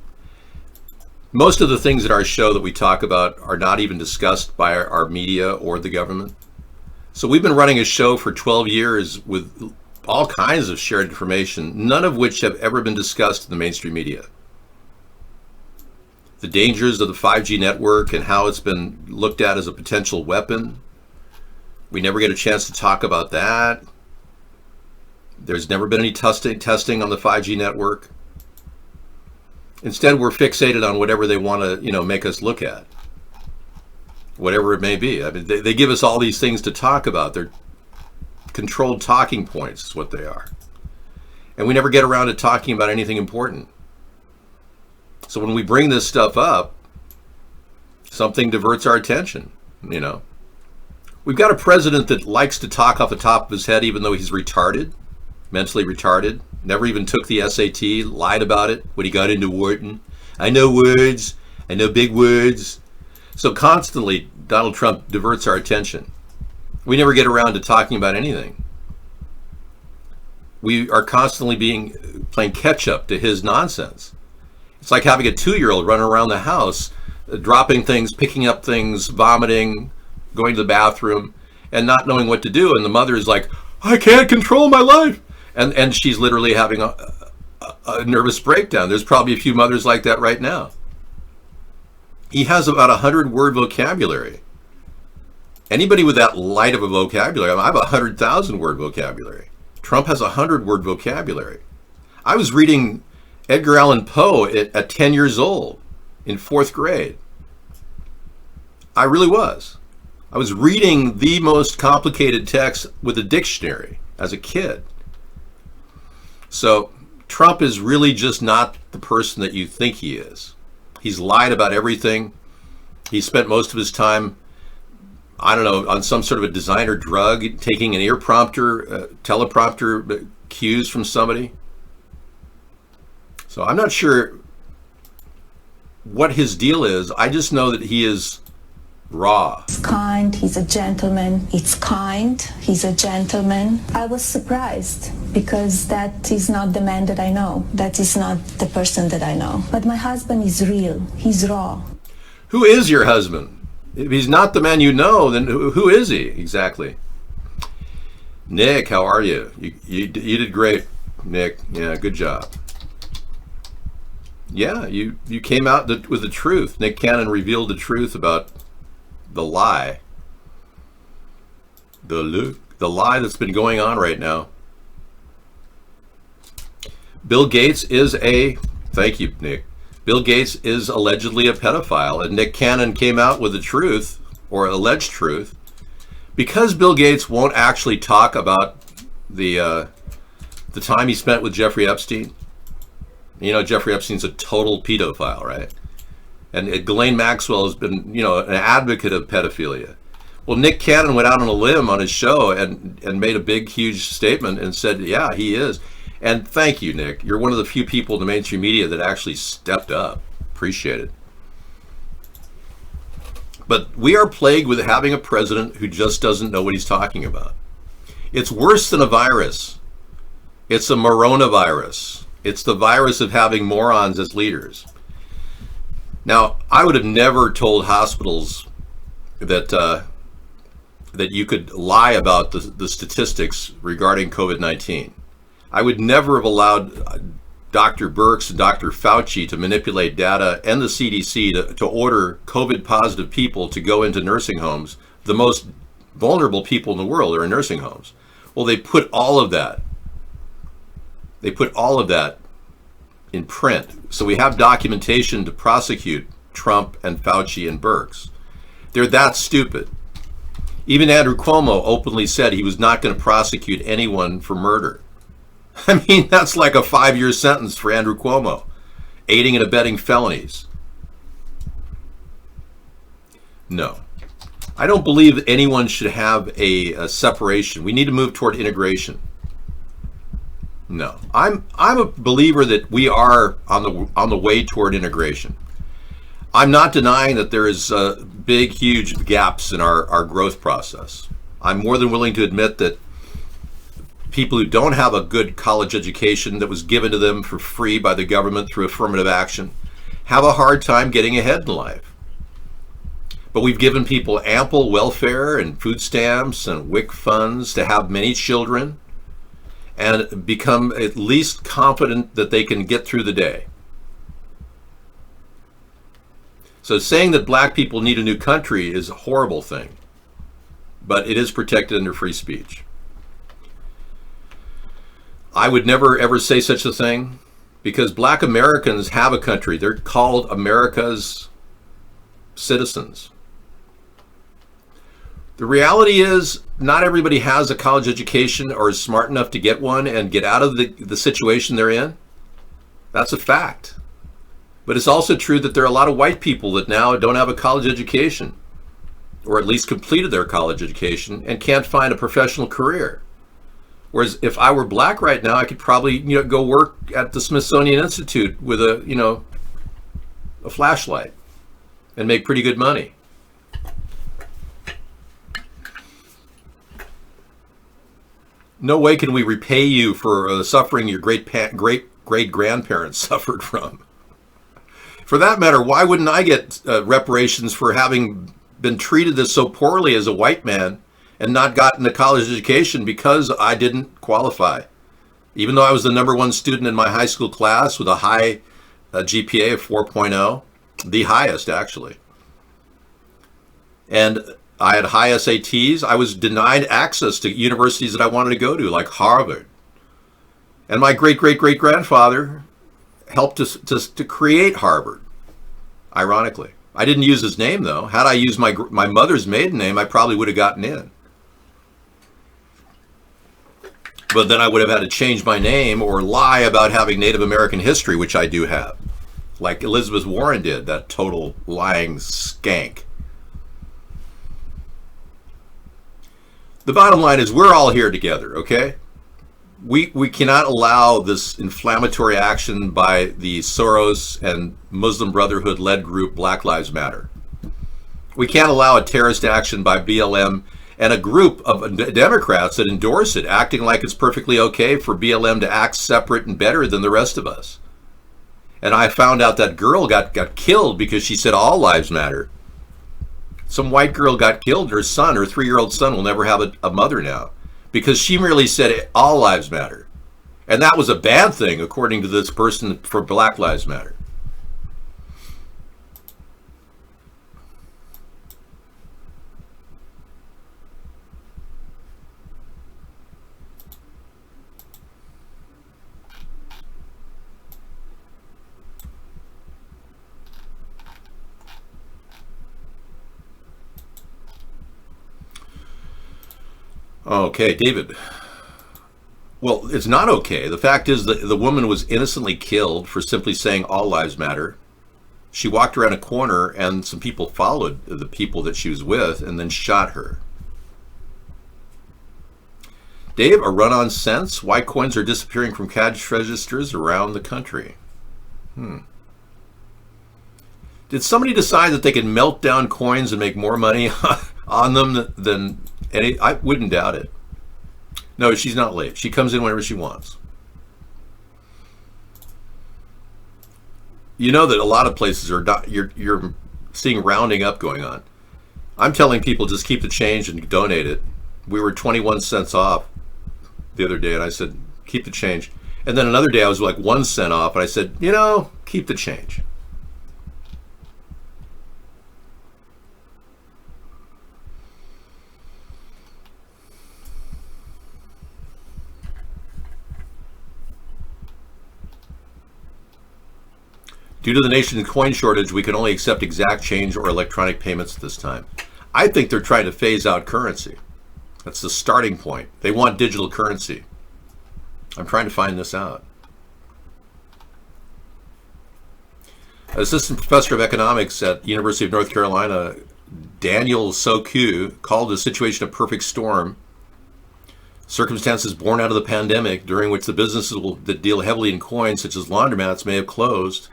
Most of the things at our show that we talk about are not even discussed by our media or the government. So we've been running a show for 12 years with all kinds of shared information, none of which have ever been discussed in the mainstream media. The dangers of the 5G network and how it's been looked at as a potential weapon. We never get a chance to talk about that. There's never been any testing on the 5G network. Instead, we're fixated on whatever they want to, make us look at. Whatever it may be. I mean, they give us all these things to talk about. They're controlled talking points is what they are. And we never get around to talking about anything important. So when we bring this stuff up, something diverts our attention, We've got a president that likes to talk off the top of his head, even though he's retarded, mentally retarded, never even took the SAT, lied about it when he got into Wharton. I know words, I know big words. So constantly, Donald Trump diverts our attention. We never get around to talking about anything. We are constantly playing catch up to his nonsense. It's like having a 2-year-old running around the house, dropping things, picking up things, vomiting, going to the bathroom, and not knowing what to do. And the mother is like, I can't control my life. And she's literally having a nervous breakdown. There's probably a few mothers like that right now. He has about 100-word vocabulary. Anybody with that light of a vocabulary, I have a 100,000-word vocabulary. Trump has a 100-word vocabulary. I was reading Edgar Allan Poe at 10 years old in 4th grade. I really was. I was reading the most complicated text with a dictionary as a kid. So Trump is really just not the person that you think he is. He's lied about everything. He spent most of his time, on some sort of a designer drug, taking an teleprompter cues from somebody. So I'm not sure what his deal is. I just know that he is raw. He's kind, he's a gentleman. It's kind, he's a gentleman. I was surprised because that is not the man that I know. That is not the person that I know. But my husband is real, he's raw. Who is your husband? If he's not the man you know, then who is he exactly? Nick, how are you? You did great, Nick. Yeah, good job. Yeah, you came out with the truth. Nick Cannon revealed the truth about the lie. The lie that's been going on right now. Bill Gates is thank you, Nick. Bill Gates is allegedly a pedophile, and Nick Cannon came out with the truth, or alleged truth, because Bill Gates won't actually talk about the time he spent with Jeffrey Epstein. Jeffrey Epstein's a total pedophile, right? And Ghislaine Maxwell has been, an advocate of pedophilia. Well, Nick Cannon went out on a limb on his show and made a big, huge statement and said, yeah, he is. And thank you, Nick. You're one of the few people in the mainstream media that actually stepped up. Appreciate it. But we are plagued with having a president who just doesn't know what he's talking about. It's worse than a virus. It's a coronavirus. It's the virus of having morons as leaders. Now, I would have never told hospitals that you could lie about the statistics regarding COVID-19. I would never have allowed Dr. Birx and Dr. Fauci to manipulate data and the CDC to order COVID-positive people to go into nursing homes. The most vulnerable people in the world are in nursing homes. Well, they put all of that. They put all of that in print. So we have documentation to prosecute Trump and Fauci and Birx. They're that stupid. Even Andrew Cuomo openly said he was not going to prosecute anyone for murder. I mean, that's like a 5-year sentence for Andrew Cuomo. Aiding and abetting felonies. No. I don't believe that anyone should have a separation. We need to move toward integration. No. I'm a believer that we are on the way toward integration. I'm not denying that there is big, huge gaps in our growth process. I'm more than willing to admit that people who don't have a good college education that was given to them for free by the government through affirmative action have a hard time getting ahead in life. But we've given people ample welfare and food stamps and WIC funds to have many children and become at least confident that they can get through the day. So saying that black people need a new country is a horrible thing, but it is protected under free speech. I would never ever say such a thing because black Americans have a country. They're called America's citizens. The reality is not everybody has a college education or is smart enough to get one and get out of the situation they're in. That's a fact. But it's also true that there are a lot of white people that now don't have a college education or at least completed their college education and can't find a professional career. Whereas if I were black right now, I could probably go work at the Smithsonian Institute with a flashlight and make pretty good money. No way can we repay you for the suffering your great-grandparents suffered from. For that matter, why wouldn't I get reparations for having been treated this so poorly as a white man and not gotten a college education because I didn't qualify? Even though I was the #1 student in my high school class with a high GPA of 4.0, the highest actually. And I had high SATs. I was denied access to universities that I wanted to go to, like Harvard. And my great-great-great-grandfather helped to create Harvard, ironically. I didn't use his name, though. Had I used my mother's maiden name, I probably would have gotten in. But then I would have had to change my name or lie about having Native American history, which I do have, like Elizabeth Warren did, that total lying skank. The bottom line is we're all here together, okay? We cannot allow this inflammatory action by the Soros and Muslim Brotherhood-led group Black Lives Matter. We can't allow a terrorist action by BLM and a group of Democrats that endorse it, acting like it's perfectly okay for BLM to act separate and better than the rest of us. And I found out that girl got killed because she said all lives matter. Some white girl got killed. Her son, her 3-year-old son, will never have a mother now because she merely said all lives matter. And that was a bad thing, according to this person for Black Lives Matter. Okay, David. Well, it's not okay. The fact is that the woman was innocently killed for simply saying all lives matter. She walked around a corner and some people followed the people that she was with and then shot her. Dave, a run-on sense? Why coins are disappearing from cash registers around the country? Did somebody decide that they can melt down coins and make more money on them than any? I wouldn't doubt it. No, she's not late. She comes in whenever she wants. You know that a lot of places are not, you're seeing rounding up going on. I'm telling people just keep the change and donate it. We were 21 cents off the other day, and I said keep the change. And then another day I was like 1 cent off, and I said, keep the change. Due to the nation's coin shortage, we can only accept exact change or electronic payments at this time. I think they're trying to phase out currency. That's the starting point. They want digital currency. I'm trying to find this out. Assistant Professor of Economics at University of North Carolina, Daniel Soku, called the situation a perfect storm. Circumstances born out of the pandemic, during which the businesses that deal heavily in coins, such as laundromats, may have closed,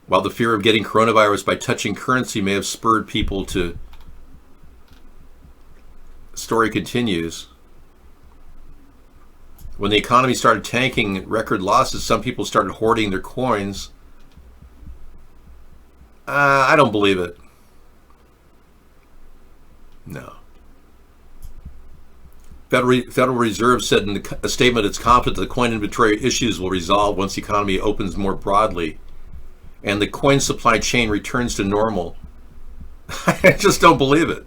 while the fear of getting coronavirus by touching currency may have spurred people to... Story continues. When the economy started tanking, record losses, some people started hoarding their coins. I don't believe it. No. Federal Reserve said in a statement it's confident the coin inventory issues will resolve once the economy opens more broadly and the coin supply chain returns to normal. I just don't believe it.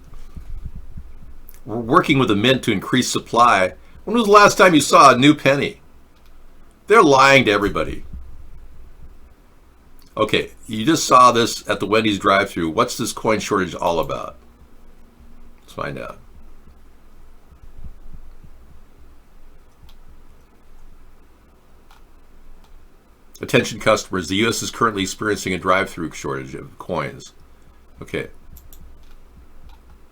We're working with the mint to increase supply. When was the last time you saw a new penny? They're lying to everybody. Okay, you just saw this at the Wendy's drive-thru. What's this coin shortage all about? Let's find out. Attention customers, the U.S. is currently experiencing a drive-thru shortage of coins. Okay.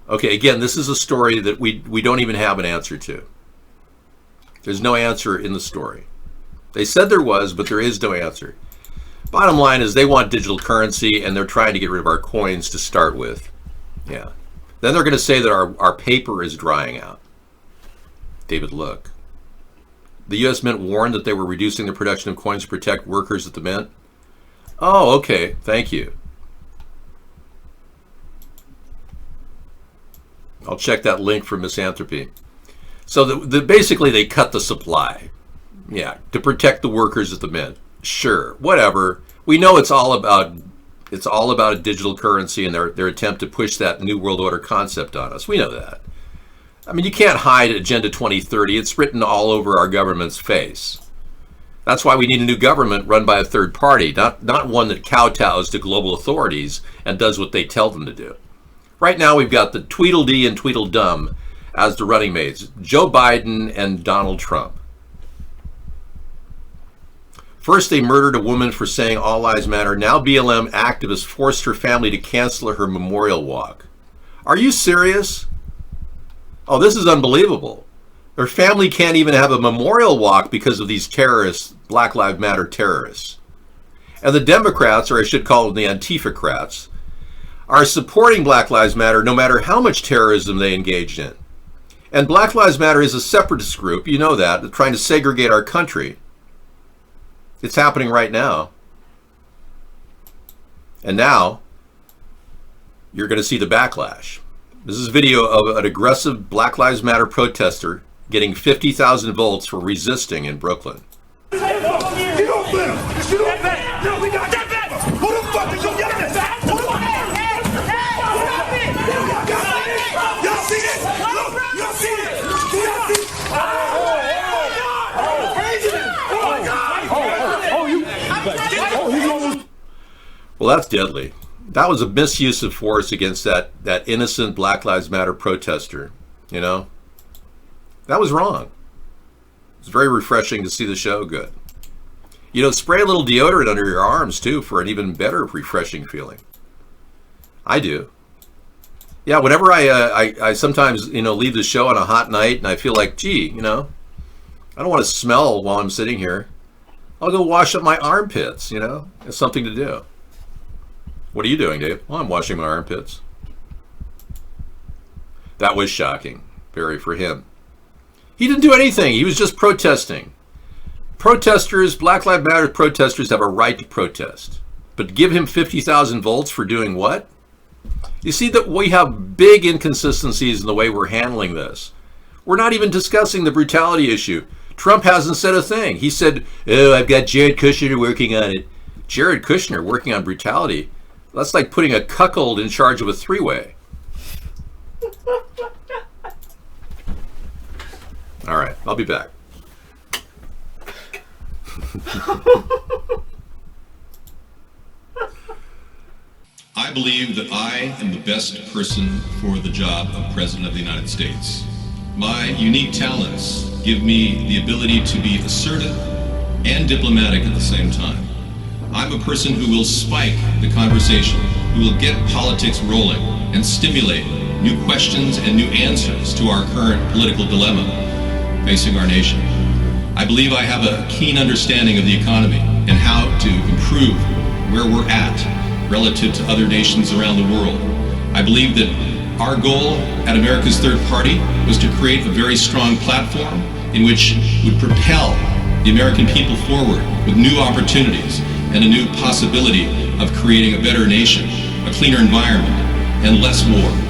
Okay, again, this is a story that we don't even have an answer to. There's no answer in the story. They said there was, but there is no answer. Bottom line is they want digital currency, and they're trying to get rid of our coins to start with. Yeah. Then they're going to say that our paper is drying out. David, look. The U.S. Mint warned that they were reducing the production of coins to protect workers at the Mint. Oh, okay. Thank you. I'll check that link for Misanthropy. So basically they cut the supply. Yeah, to protect the workers at the Mint. Sure, whatever. We know it's all about a digital currency and their attempt to push that New World Order concept on us. We know that. I mean, you can't hide Agenda 2030. It's written all over our government's face. That's why we need a new government run by a third party, not one that kowtows to global authorities and does what they tell them to do. Right now, we've got the Tweedledee and Tweedledum as the running mates, Joe Biden and Donald Trump. First, they murdered a woman for saying all lives matter. Now BLM activists forced her family to cancel her memorial walk. Are you serious? Oh, this is unbelievable. Her family can't even have a memorial walk because of these terrorists, Black Lives Matter terrorists. And the Democrats, or I should call them the Antifa-crats, are supporting Black Lives Matter no matter how much terrorism they engaged in. And Black Lives Matter is a separatist group, you know that, trying to segregate our country. It's happening right now. And now, you're going to see the backlash. This is a video of an aggressive Black Lives Matter protester getting 50,000 votes for resisting in Brooklyn. Well, that's deadly. That was a misuse of force against that innocent Black Lives Matter protester, you know? That was wrong. It's very refreshing to see the show good. You know, spray a little deodorant under your arms, too, for an even better refreshing feeling. I do. Yeah, whenever I sometimes, you know, leave the show on a hot night and I feel like, gee, you know, I don't want to smell while I'm sitting here. I'll go wash up my armpits, you know? It's something to do. What are you doing, Dave? Well, I'm washing my armpits. That was shocking, very, for him. He didn't do anything. He was just protesting. Protesters, Black Lives Matter protesters have a right to protest. But give him 50,000 votes for doing what? You see that we have big inconsistencies in the way we're handling this. We're not even discussing the brutality issue. Trump hasn't said a thing. He said, oh, I've got Jared Kushner working on it. Jared Kushner working on brutality? That's like putting a cuckold in charge of a three-way. All right, I'll be back. I believe that I am the best person for the job of President of the United States. My unique talents give me the ability to be assertive and diplomatic at the same time. I'm a person who will spike the conversation, who will get politics rolling and stimulate new questions and new answers to our current political dilemma facing our nation. I believe I have a keen understanding of the economy and how to improve where we're at relative to other nations around the world. I believe that our goal at America's Third Party was to create a very strong platform in which would propel the American people forward with new opportunities and a new possibility of creating a better nation, a cleaner environment, and less war.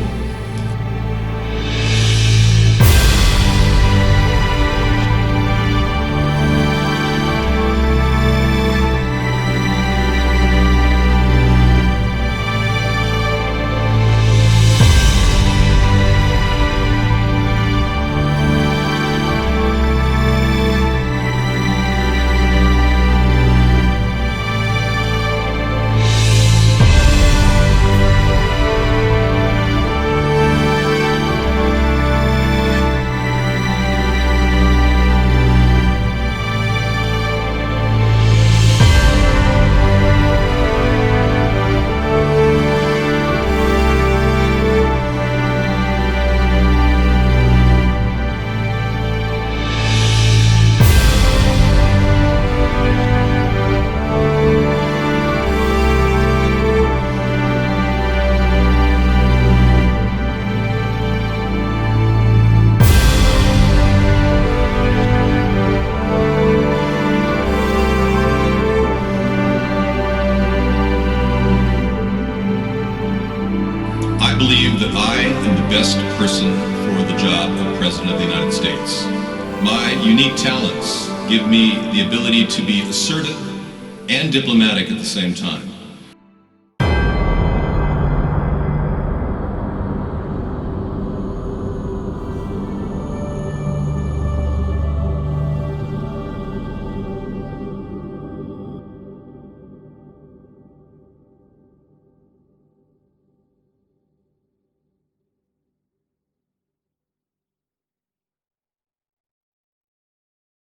I believe that I am the best person for the job of President of the United States. My unique talents give me the ability to be assertive and diplomatic at the same time.